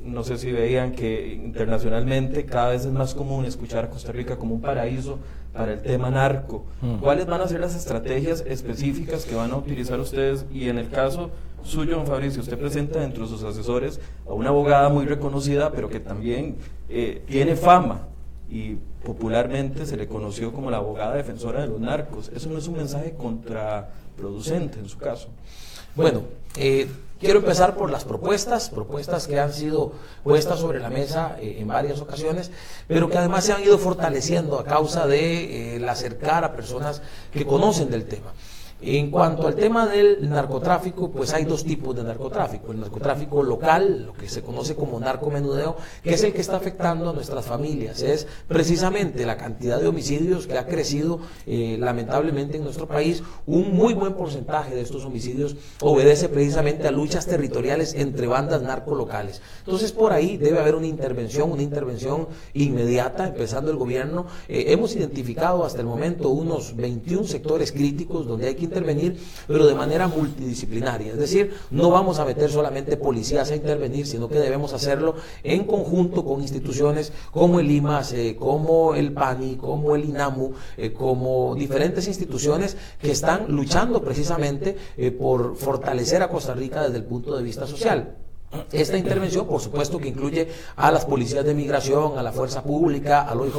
No sé si veían que internacionalmente cada vez es más común escuchar a Costa Rica como un paraíso para el tema narco. ¿Cuáles van a ser las estrategias específicas que van a utilizar ustedes? Y en el caso suyo, don Fabricio, usted presenta dentro de sus asesores a una abogada muy reconocida, pero que también tiene fama y popularmente se le conoció como la abogada defensora de los narcos. ¿Eso no es un mensaje contraproducente en su caso? Bueno, quiero empezar por las propuestas que han sido puestas sobre la mesa en varias ocasiones, pero que además se han ido fortaleciendo a causa de el acercar a personas que conocen del tema. En cuanto al tema del narcotráfico, pues hay dos tipos de narcotráfico. El narcotráfico local, lo que se conoce como narcomenudeo, que es el que está afectando a nuestras familias. Es precisamente la cantidad de homicidios que ha crecido lamentablemente en nuestro país. Un muy buen porcentaje de estos homicidios obedece precisamente a luchas territoriales entre bandas narcolocales. Entonces por ahí debe haber una intervención inmediata, empezando el gobierno. Hemos identificado hasta el momento unos 21 sectores críticos donde hay que intervenir, pero de manera multidisciplinaria. Es decir, no vamos a meter solamente policías a intervenir, sino que debemos hacerlo en conjunto con instituciones como el IMAS, como el PANI, como el INAMU, como diferentes instituciones que están luchando precisamente por fortalecer a Costa Rica desde el punto de vista social. Esta intervención, por supuesto, que incluye a las policías de migración, a la fuerza pública, al OIJ,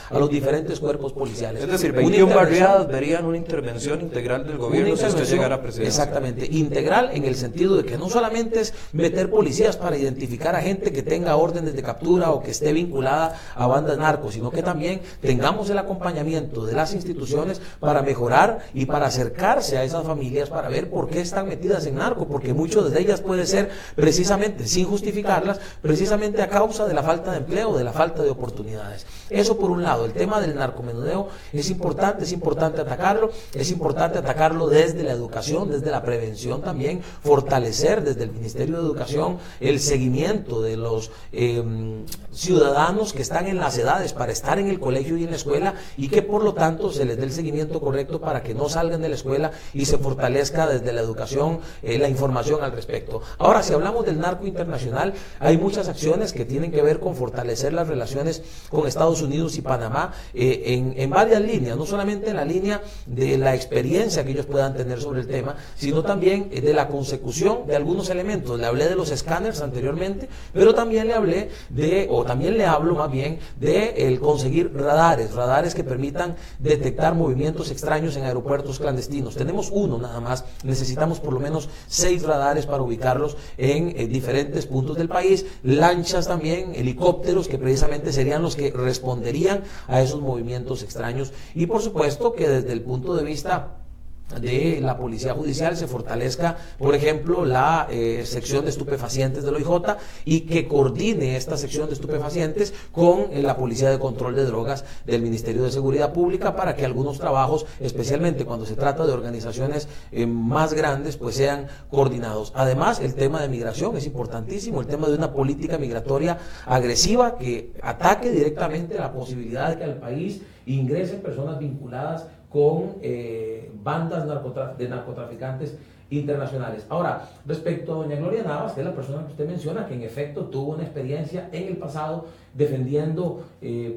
a los diferentes cuerpos policiales. Es decir, 21 barriadas verían una intervención integral del gobierno si usted llegara a presidencia. Exactamente, integral en el sentido de que no solamente es meter policías para identificar a gente que tenga órdenes de captura o que esté vinculada a bandas narcos, sino que también tengamos el acompañamiento de las instituciones para mejorar y para acercarse a esas familias para ver por qué están metidas en narco, porque muchas de ellas puede ser precisamente, sin justificarlas, precisamente a causa de la falta de empleo, de la falta de oportunidades. Eso por un lado. El tema del narcomenudeo es importante atacarlo, es importante atacarlo desde la educación, desde la prevención también, fortalecer desde el Ministerio de Educación el seguimiento de los ciudadanos que están en las edades para estar en el colegio y en la escuela, y que por lo tanto se les dé el seguimiento correcto para que no salgan de la escuela y se fortalezca desde la educación la información al respecto. Ahora, si hablamos del narco internacional, hay muchas acciones que tienen que ver con fortalecer las relaciones con Estados Unidos y Panamá en varias líneas, no solamente en la línea de la experiencia que ellos puedan tener sobre el tema, sino también de la consecución de algunos elementos. Le hablé de los escáneres anteriormente, pero también le hablo más bien de el conseguir radares que permitan detectar movimientos extraños en aeropuertos clandestinos. Tenemos uno nada más, necesitamos por lo menos 6 radares para ubicarlos en diferentes puntos del país, lanchas también, helicópteros que precisamente serían los que responderían a esos movimientos extraños, y por supuesto que desde el punto de vista de la Policía Judicial se fortalezca, por ejemplo, la sección de estupefacientes del OIJ, y que coordine esta sección de estupefacientes con la Policía de Control de Drogas del Ministerio de Seguridad Pública, para que algunos trabajos, especialmente cuando se trata de organizaciones más grandes, pues sean coordinados. Además, el tema de migración es importantísimo, el tema de una política migratoria agresiva que ataque directamente la posibilidad de que al país ingresen personas vinculadas con bandas de narcotraficantes internacionales. Ahora, respecto a doña Gloria Navas, que es la persona que usted menciona, que en efecto tuvo una experiencia en el pasado defendiendo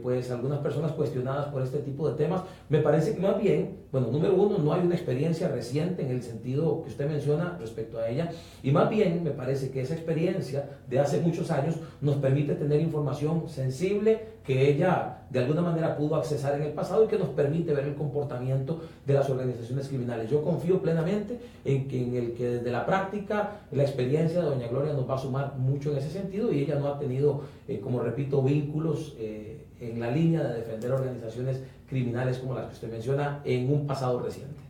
pues algunas personas cuestionadas por este tipo de temas, me parece que más bien, bueno, número uno, no hay una experiencia reciente en el sentido que usted menciona respecto a ella, y más bien me parece que esa experiencia de hace muchos años nos permite tener información sensible que ella de alguna manera pudo accesar en el pasado y que nos permite ver el comportamiento de las organizaciones criminales. Yo confío plenamente en que desde la práctica la experiencia de doña Gloria nos va a sumar mucho en ese sentido, y ella no ha tenido, como repito, vínculos en la línea de defender organizaciones criminales como las que usted menciona en un pasado reciente.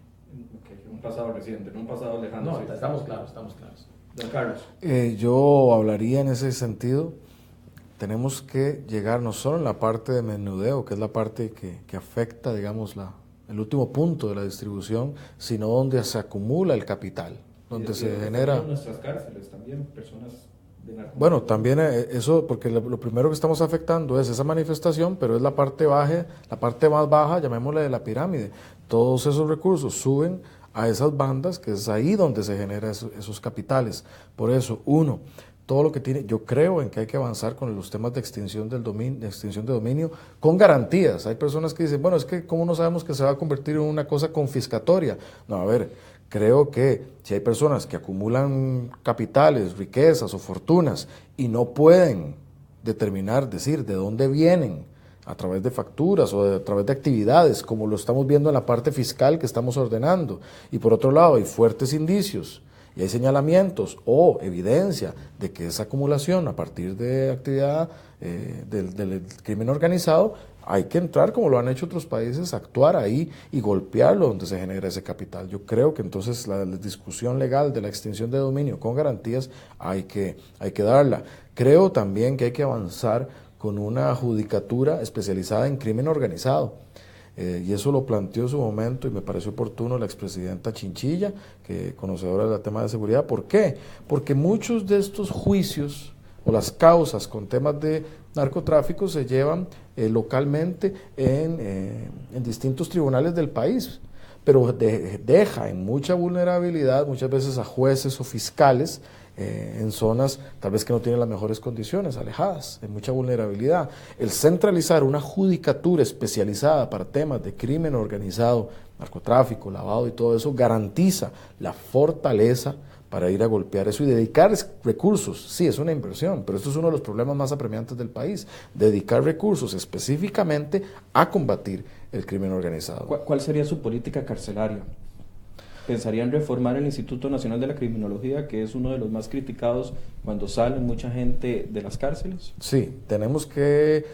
Okay, un pasado reciente, no un pasado lejano. No, sí. estamos claros. Don Carlos. Yo hablaría en ese sentido. Tenemos que llegar no solo en la parte de menudeo, que es la parte que afecta, digamos, el último punto de la distribución, sino donde se acumula el capital, donde se genera... En nuestras cárceles también, personas de narcotráfico. Bueno, también eso, porque lo primero que estamos afectando es esa manifestación, pero es la parte más baja, llamémosle de la pirámide. Todos esos recursos suben a esas bandas, que es ahí donde se generan esos capitales. Por eso, todo lo que tiene, yo creo en que hay que avanzar con los temas de extinción de dominio con garantías. Hay personas que dicen, bueno, es que ¿cómo no sabemos que se va a convertir en una cosa confiscatoria? No, a ver, creo que si hay personas que acumulan capitales, riquezas o fortunas y no pueden decir de dónde vienen a través de facturas o a través de actividades, como lo estamos viendo en la parte fiscal que estamos ordenando. Y por otro lado, hay fuertes indicios y hay señalamientos o evidencia de que esa acumulación a partir de actividad del crimen organizado, hay que entrar, como lo han hecho otros países, actuar ahí y golpearlo donde se genera ese capital. Yo creo que entonces la discusión legal de la extinción de dominio con garantías hay que darla. Creo también que hay que avanzar con una judicatura especializada en crimen organizado. Y eso lo planteó en su momento y me pareció oportuno la expresidenta Chinchilla, que conocedora del tema de seguridad. ¿Por qué? Porque muchos de estos juicios o las causas con temas de narcotráfico se llevan localmente en distintos tribunales del país, pero deja en mucha vulnerabilidad muchas veces a jueces o fiscales en zonas tal vez que no tienen las mejores condiciones, alejadas, en mucha vulnerabilidad. El centralizar una judicatura especializada para temas de crimen organizado, narcotráfico, lavado y todo eso, garantiza la fortaleza para ir a golpear eso y dedicar recursos. Sí, es una inversión, pero esto es uno de los problemas más apremiantes del país, dedicar recursos específicamente a combatir el crimen organizado. ¿Cuál sería su política carcelaria? ¿Pensarían reformar el Instituto Nacional de la Criminología, que es uno de los más criticados cuando sale mucha gente de las cárceles? Sí, tenemos que...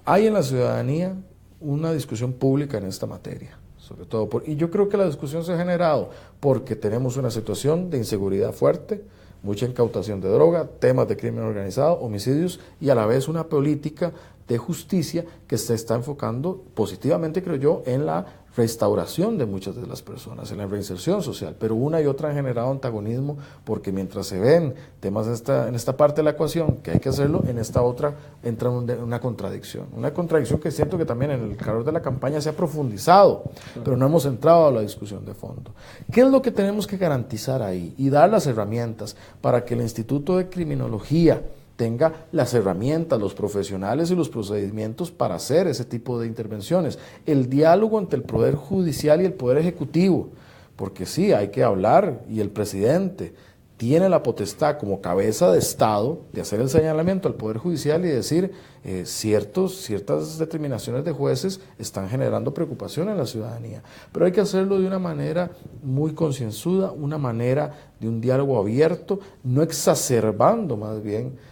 Hay en la ciudadanía una discusión pública en esta materia, sobre todo, y yo creo que la discusión se ha generado porque tenemos una situación de inseguridad fuerte, mucha incautación de droga, temas de crimen organizado, homicidios y a la vez una política de justicia que se está enfocando positivamente, creo yo, en la restauración de muchas de las personas, en la reinserción social, pero una y otra han generado antagonismo porque mientras se ven temas en esta parte de la ecuación que hay que hacerlo, en esta otra entra una contradicción que siento que también en el calor de la campaña se ha profundizado, pero no hemos entrado a la discusión de fondo. ¿Qué es lo que tenemos que garantizar ahí? Y dar las herramientas para que el Instituto de Criminología tenga las herramientas, los profesionales y los procedimientos para hacer ese tipo de intervenciones. El diálogo entre el Poder Judicial y el Poder Ejecutivo, porque sí, hay que hablar y el presidente tiene la potestad como cabeza de Estado de hacer el señalamiento al Poder Judicial y decir ciertas determinaciones de jueces están generando preocupación en la ciudadanía. Pero hay que hacerlo de una manera muy concienzuda, una manera de un diálogo abierto, no exacerbando más bien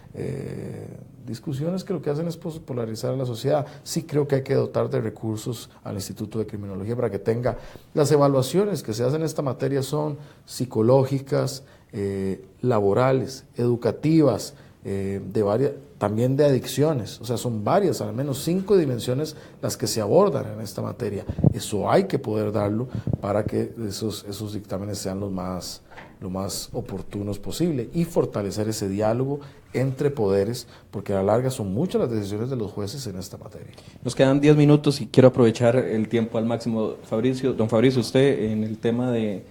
discusiones que lo que hacen es polarizar a la sociedad. Sí creo que hay que dotar de recursos al Instituto de Criminología para que tenga las evaluaciones que se hacen en esta materia son psicológicas, laborales, educativas, también de adicciones, o sea, son varias, al menos 5 dimensiones las que se abordan en esta materia. Eso hay que poder darlo para que esos dictámenes sean lo más oportunos posible y fortalecer ese diálogo entre poderes, porque a la larga son muchas las decisiones de los jueces en esta materia. Nos quedan 10 minutos y quiero aprovechar el tiempo al máximo. Don Fabricio, usted en el tema de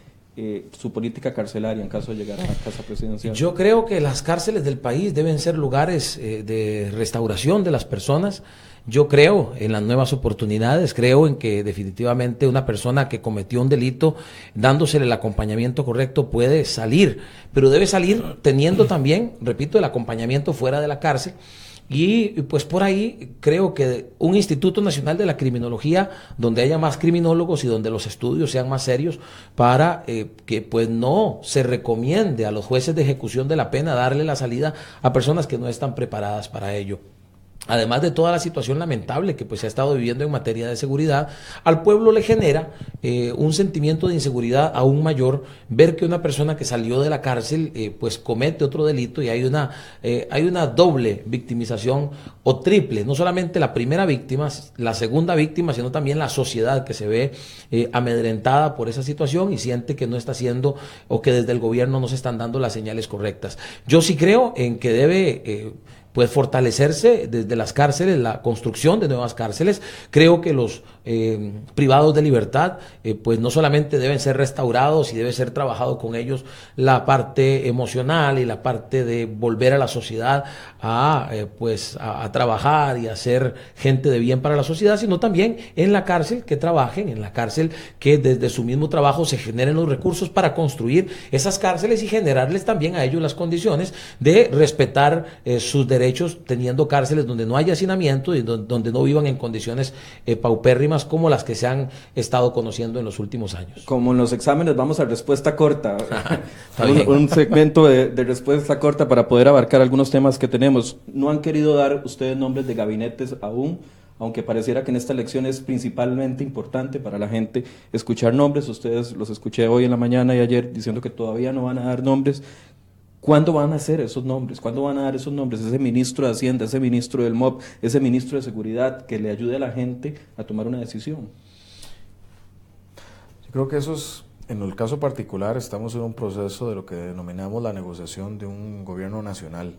su política carcelaria en caso de llegar a la casa presidencial. Yo creo que las cárceles del país deben ser lugares de restauración de las personas. Yo creo en las nuevas oportunidades, creo en que definitivamente una persona que cometió un delito, dándosele el acompañamiento correcto, puede salir, pero debe salir teniendo también, repito, el acompañamiento fuera de la cárcel. Y pues por ahí creo que un Instituto Nacional de la Criminología donde haya más criminólogos y donde los estudios sean más serios para que pues no se recomiende a los jueces de ejecución de la pena darle la salida a personas que no están preparadas para ello. Además de toda la situación lamentable que pues se ha estado viviendo en materia de seguridad, al pueblo le genera un sentimiento de inseguridad aún mayor ver que una persona que salió de la cárcel pues comete otro delito y hay una doble victimización o triple, no solamente la primera víctima, la segunda víctima, sino también la sociedad que se ve amedrentada por esa situación y siente que no está haciendo o que desde el gobierno no se están dando las señales correctas. Yo sí creo en que debe pues fortalecerse desde las cárceles, la construcción de nuevas cárceles. Creo que los privados de libertad, pues no solamente deben ser restaurados y debe ser trabajado con ellos la parte emocional y la parte de volver a la sociedad a trabajar y a ser gente de bien para la sociedad, sino también en la cárcel, que trabajen en la cárcel, que desde su mismo trabajo se generen los recursos para construir esas cárceles y generarles también a ellos las condiciones de respetar sus derechos, teniendo cárceles donde no haya hacinamiento y donde no vivan en condiciones paupérrimas como las que se han estado conociendo en los últimos años. Como en los exámenes, vamos a respuesta corta. un segmento de respuesta corta para poder abarcar algunos temas que tenemos. No han querido dar ustedes nombres de gabinetes aún, aunque pareciera que en esta elección es principalmente importante para la gente escuchar nombres. Ustedes los escuché hoy en la mañana y ayer diciendo que todavía no van a dar nombres. ¿Cuándo van a hacer esos nombres? ¿Cuándo van a dar esos nombres? Ese ministro de Hacienda, ese ministro del MOP, ese ministro de Seguridad, que le ayude a la gente a tomar una decisión. Yo creo que eso es, en el caso particular, estamos en un proceso de lo que denominamos la negociación de un gobierno nacional.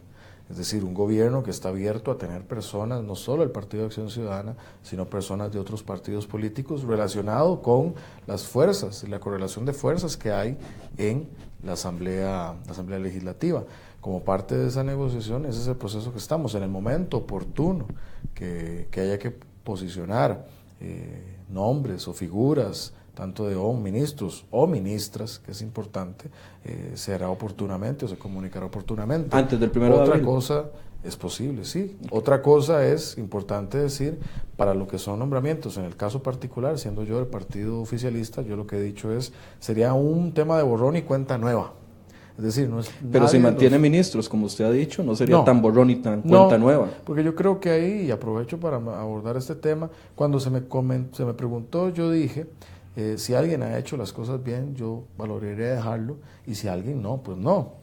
Es decir, un gobierno que está abierto a tener personas, no solo el Partido de Acción Ciudadana, sino personas de otros partidos políticos relacionado con las fuerzas y la correlación de fuerzas que hay en la Asamblea Legislativa. Como parte de esa negociación, ese es el proceso que estamos. En el momento oportuno que haya que posicionar nombres o figuras, tanto de ministros o ministras, que es importante, se hará oportunamente o se comunicará oportunamente. Antes del 1 de abril. Otra cosa es posible, sí. Otra cosa es importante decir, para lo que son nombramientos, en el caso particular, siendo yo del partido oficialista, yo lo que he dicho sería un tema de borrón y cuenta nueva. Es decir, no es. Pero si mantiene ministros, como usted ha dicho, no sería tan borrón y tan cuenta nueva. Porque yo creo que ahí, y aprovecho para abordar este tema, cuando se me preguntó, yo dije, si alguien ha hecho las cosas bien, yo valoraría dejarlo, y si alguien no, pues no.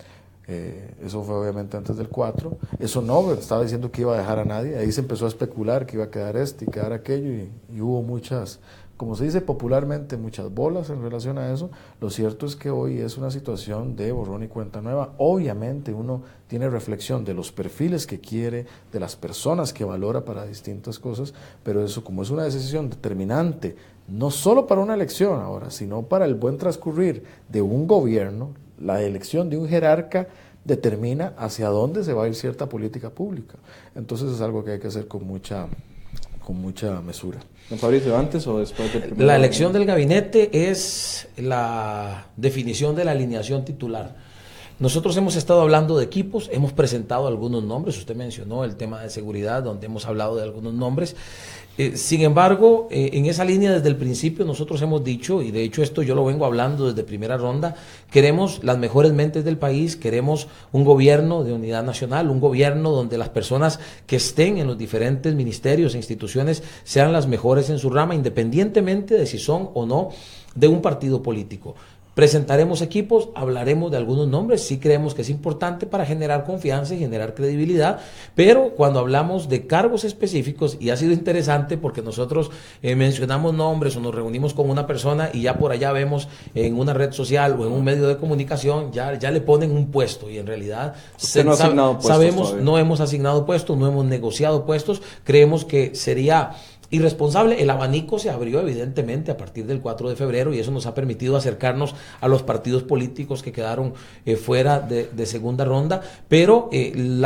Eso fue obviamente antes del 4, eso no estaba diciendo que iba a dejar a nadie, ahí se empezó a especular que iba a quedar y quedar aquello, y hubo muchas, como se dice popularmente, muchas bolas en relación a eso. Lo cierto es que hoy es una situación de borrón y cuenta nueva. Obviamente uno tiene reflexión de los perfiles que quiere, de las personas que valora para distintas cosas, pero eso, como es una decisión determinante, no solo para una elección ahora, sino para el buen transcurrir de un gobierno, la elección de un jerarca determina hacia dónde se va a ir cierta política pública. Entonces es algo que hay que hacer con mucha mesura. Don Fabricio, ¿antes o después del La elección del gabinete es la definición de la alineación titular. Nosotros hemos estado hablando de equipos, hemos presentado algunos nombres, usted mencionó el tema de seguridad, donde hemos hablado de algunos nombres. Sin embargo, en esa línea desde el principio nosotros hemos dicho, y de hecho esto yo lo vengo hablando desde primera ronda, queremos las mejores mentes del país, queremos un gobierno de unidad nacional, un gobierno donde las personas que estén en los diferentes ministerios e instituciones sean las mejores en su rama, independientemente de si son o no de un partido político. Presentaremos equipos, hablaremos de algunos nombres, sí creemos que es importante para generar confianza y generar credibilidad, pero cuando hablamos de cargos específicos, y ha sido interesante porque nosotros mencionamos nombres o nos reunimos con una persona y ya por allá vemos en una red social o en un medio de comunicación, ya le ponen un puesto, y en realidad sabemos, no hemos asignado puestos, no hemos negociado puestos, creemos que sería irresponsable. El abanico se abrió evidentemente a partir del 4 de febrero y eso nos ha permitido acercarnos a los partidos políticos que quedaron fuera de segunda ronda, pero el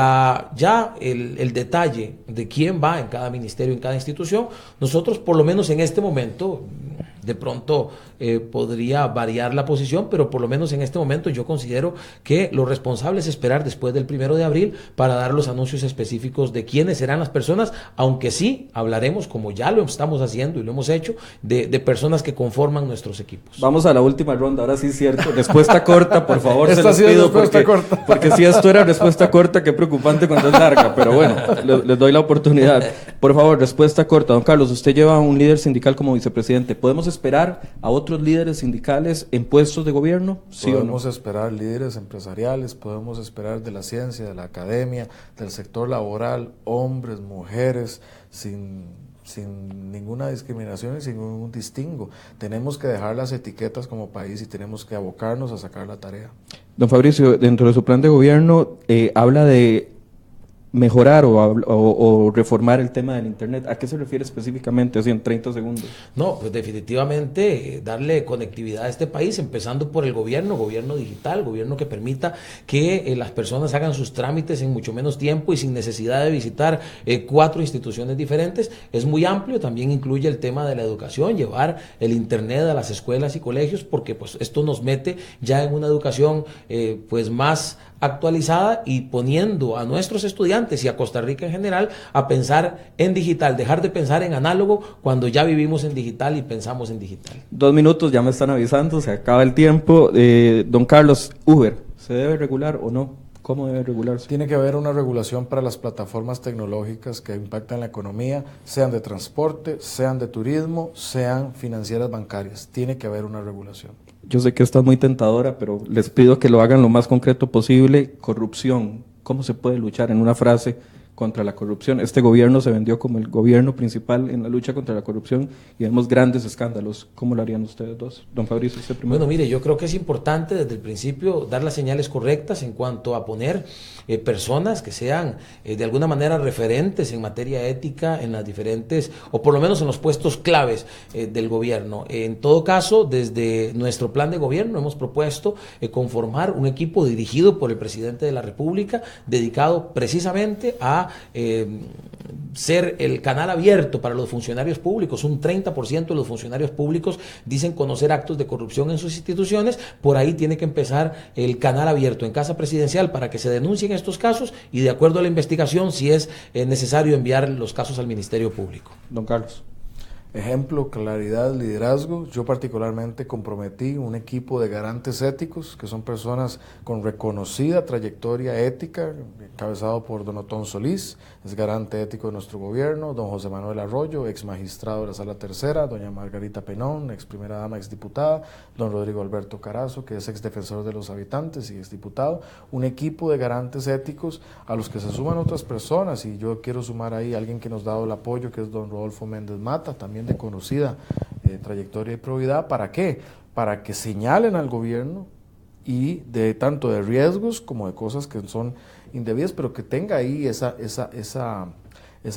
detalle de quién va en cada ministerio, en cada institución, nosotros por lo menos en este momento, de pronto podría variar la posición, pero por lo menos en este momento yo considero que lo responsable es esperar después del 1 de abril para dar los anuncios específicos de quiénes serán las personas, aunque sí hablaremos, como ya lo estamos haciendo y lo hemos hecho, de personas que conforman nuestros equipos. Vamos a la última ronda, ahora sí es cierto, respuesta corta, por favor. Esta se los pido porque si esto era respuesta corta, qué preocupante cuando es larga, pero bueno, les doy la oportunidad. Por favor, respuesta corta. Don Carlos, usted lleva a un líder sindical como vicepresidente, ¿podemos esperar a otros líderes sindicales en puestos de gobierno? ¿Sí podemos o no? esperar líderes empresariales, podemos esperar de la ciencia, de la academia, del sector laboral, hombres, mujeres, sin ninguna discriminación y sin ningún distingo. Tenemos que dejar las etiquetas como país y tenemos que abocarnos a sacar la tarea. Don Fabricio, dentro de su plan de gobierno habla de mejorar o reformar el tema del Internet. ¿A qué se refiere específicamente, así en 30 segundos? No, pues definitivamente darle conectividad a este país, empezando por el gobierno digital, gobierno que permita que las personas hagan sus trámites en mucho menos tiempo y sin necesidad de visitar 4 instituciones diferentes. Es muy amplio, también incluye el tema de la educación, llevar el Internet a las escuelas y colegios, porque pues esto nos mete ya en una educación pues más actualizada y poniendo a nuestros estudiantes y a Costa Rica en general a pensar en digital, dejar de pensar en análogo cuando ya vivimos en digital y pensamos en digital. 2 minutos, ya me están avisando, se acaba el tiempo. Don Carlos, Uber, ¿se debe regular o no? ¿Cómo debe regularse? Tiene que haber una regulación para las plataformas tecnológicas que impactan la economía, sean de transporte, sean de turismo, sean financieras bancarias. Tiene que haber una regulación. Yo sé que esta es muy tentadora, pero les pido que lo hagan lo más concreto posible. Corrupción, ¿cómo se puede luchar en una frase contra la corrupción? Este gobierno se vendió como el gobierno principal en la lucha contra la corrupción y vemos grandes escándalos. ¿Cómo lo harían ustedes dos? Don Fabricio, usted primero. Bueno, mire, yo creo que es importante desde el principio dar las señales correctas en cuanto a poner personas que sean de alguna manera referentes en materia ética en las diferentes, o por lo menos en los puestos claves del gobierno. En todo caso, desde nuestro plan de gobierno hemos propuesto conformar un equipo dirigido por el presidente de la República, dedicado precisamente a ser el canal abierto para los funcionarios públicos. Un 30% de los funcionarios públicos dicen conocer actos de corrupción en sus instituciones. Por ahí tiene que empezar el canal abierto en Casa Presidencial para que se denuncien estos casos y, de acuerdo a la investigación, si es necesario, enviar los casos al Ministerio Público. Don Carlos. Ejemplo, claridad, liderazgo. Yo particularmente comprometí un equipo de garantes éticos, que son personas con reconocida trayectoria ética, encabezado por don Otón Solís, es garante ético de nuestro gobierno, don José Manuel Arroyo, ex magistrado de la Sala Tercera, doña Margarita Penón, ex primera dama, ex diputada, don Rodrigo Alberto Carazo, que es ex defensor de los habitantes y ex diputado. Un equipo de garantes éticos a los que se suman otras personas, y yo quiero sumar ahí a alguien que nos ha dado el apoyo, que es don Rodolfo Méndez Mata, también de conocida trayectoria y probidad. ¿Para qué? Para que señalen al gobierno y de tanto de riesgos como de cosas que son indebidas, pero que tenga ahí esa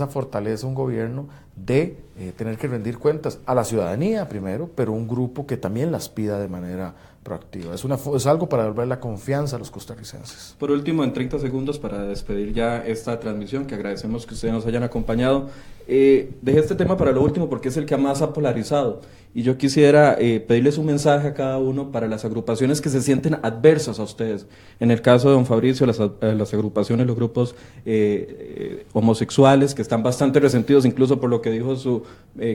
fortaleza un gobierno de tener que rendir cuentas a la ciudadanía primero, pero un grupo que también las pida de manera proactiva. Es algo para devolver la confianza a los costarricenses. Por último, en 30 segundos para despedir ya esta transmisión, que agradecemos que ustedes nos hayan acompañado. Dejé este tema para lo último porque es el que más ha polarizado, y yo quisiera pedirles un mensaje a cada uno para las agrupaciones que se sienten adversas a ustedes. En el caso de don Fabricio, las agrupaciones, los grupos homosexuales, que están bastante resentidos incluso por lo que dijo su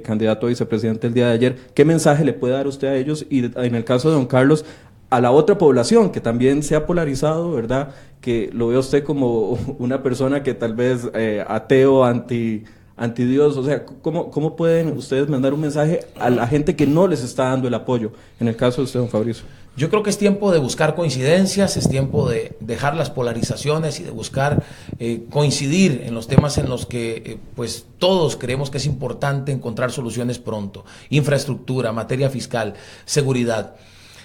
candidato a vicepresidente el día de ayer. ¿Qué mensaje le puede dar usted a ellos? Y en el caso de don Carlos, a la otra población que también se ha polarizado, ¿verdad? Que lo ve usted como una persona que tal vez ateo, anti Dios. O sea, ¿cómo pueden ustedes mandar un mensaje a la gente que no les está dando el apoyo? En el caso de usted, don Fabricio. Yo creo que es tiempo de buscar coincidencias, es tiempo de dejar las polarizaciones y de buscar coincidir en los temas en los que pues todos creemos que es importante encontrar soluciones pronto. Infraestructura, materia fiscal, seguridad.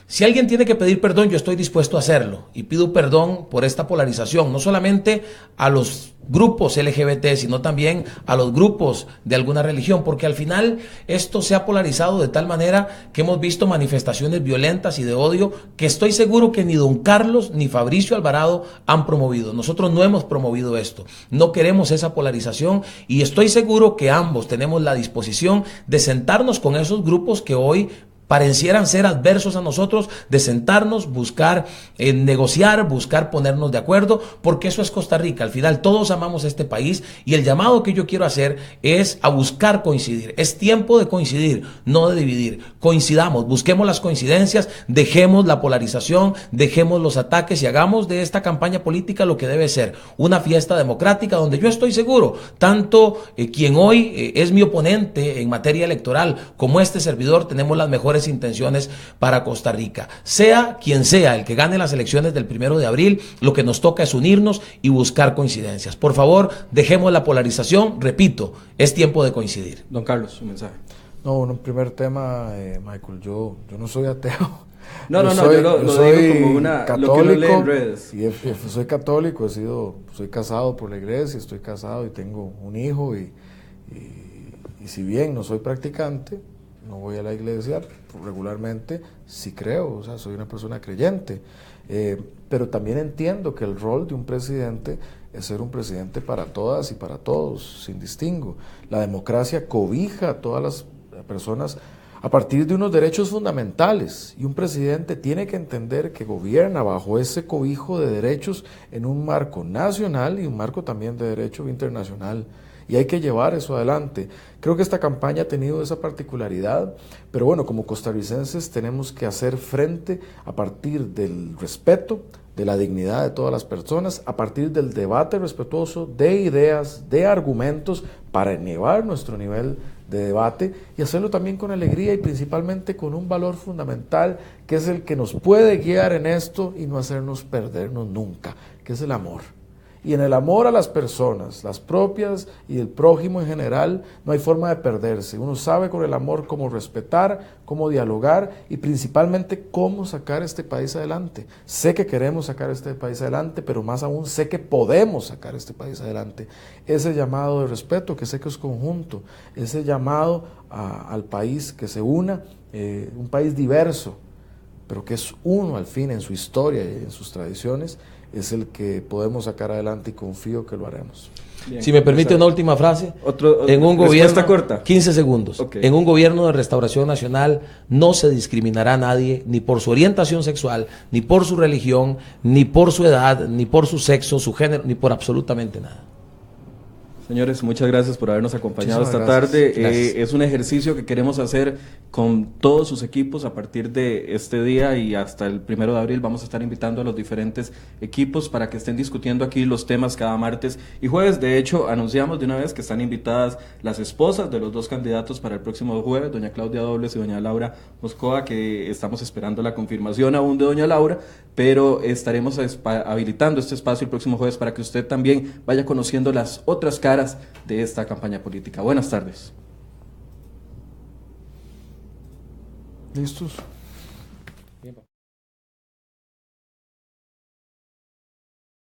Si alguien tiene que pedir perdón, yo estoy dispuesto a hacerlo, y pido perdón por esta polarización, no solamente a los grupos LGBT, sino también a los grupos de alguna religión, porque al final esto se ha polarizado de tal manera que hemos visto manifestaciones violentas y de odio que estoy seguro que ni don Carlos ni Fabricio Alvarado han promovido. Nosotros no hemos promovido esto, no queremos esa polarización, y estoy seguro que ambos tenemos la disposición de sentarnos con esos grupos que hoy parecieran ser adversos a nosotros, de sentarnos, buscar negociar, buscar ponernos de acuerdo, porque eso es Costa Rica. Al final todos amamos este país, y el llamado que yo quiero hacer es a buscar coincidir. Es tiempo de coincidir, no de dividir. Coincidamos, busquemos las coincidencias, dejemos la polarización, dejemos los ataques y hagamos de esta campaña política lo que debe ser, una fiesta democrática donde yo estoy seguro, tanto quien hoy es mi oponente en materia electoral como este servidor, tenemos las mejores intenciones para Costa Rica. Sea quien sea el que gane las elecciones del 1 de abril, lo que nos toca es unirnos y buscar coincidencias. Por favor, dejemos la polarización, repito, es tiempo de coincidir. Don Carlos, su mensaje. No, un primer tema, Michael, yo no soy ateo, No, yo lo digo como una católico, lo que uno lee en redes. Y soy católico, soy casado por la iglesia, estoy casado y tengo un hijo y si bien no soy practicante, no voy a la iglesia regularmente, sí creo, o sea, soy una persona creyente, pero también entiendo que el rol de un presidente es ser un presidente para todas y para todos, sin distingo. La democracia cobija a todas las personas a partir de unos derechos fundamentales, y un presidente tiene que entender que gobierna bajo ese cobijo de derechos en un marco nacional y un marco también de derecho internacional, y hay que llevar eso adelante. Creo que esta campaña ha tenido esa particularidad, pero bueno, como costarricenses tenemos que hacer frente a partir del respeto, de la dignidad de todas las personas, a partir del debate respetuoso de ideas, de argumentos, para elevar nuestro nivel de debate y hacerlo también con alegría y principalmente con un valor fundamental que es el que nos puede guiar en esto y no hacernos perdernos nunca, que es el amor. Y en el amor a las personas, las propias y el prójimo en general, no hay forma de perderse. Uno sabe con el amor cómo respetar, cómo dialogar y principalmente cómo sacar este país adelante. Sé que queremos sacar este país adelante, pero más aún sé que podemos sacar este país adelante. Ese llamado de respeto, que sé que es conjunto, ese llamado al país que se una, un país diverso, pero que es uno al fin en su historia y en sus tradiciones, es el que podemos sacar adelante y confío que lo haremos. Bien, si me permite una última frase, en un gobierno corta. 15 segundos. Okay. En un gobierno de restauración nacional no se discriminará a nadie ni por su orientación sexual, ni por su religión, ni por su edad, ni por su sexo, su género, ni por absolutamente nada. Señores, muchas gracias por habernos acompañado esta tarde. Es un ejercicio que queremos hacer con todos sus equipos a partir de este día y hasta el 1 de abril. Vamos a estar invitando a los diferentes equipos para que estén discutiendo aquí los temas cada martes y jueves. De hecho, anunciamos de una vez que están invitadas las esposas de los dos candidatos para el próximo jueves, doña Claudia Dobles y doña Laura Moscoa, que estamos esperando la confirmación aún de doña Laura, pero estaremos habilitando este espacio el próximo jueves para que usted también vaya conociendo las otras caras de esta campaña política. Buenas tardes. ¿Listos?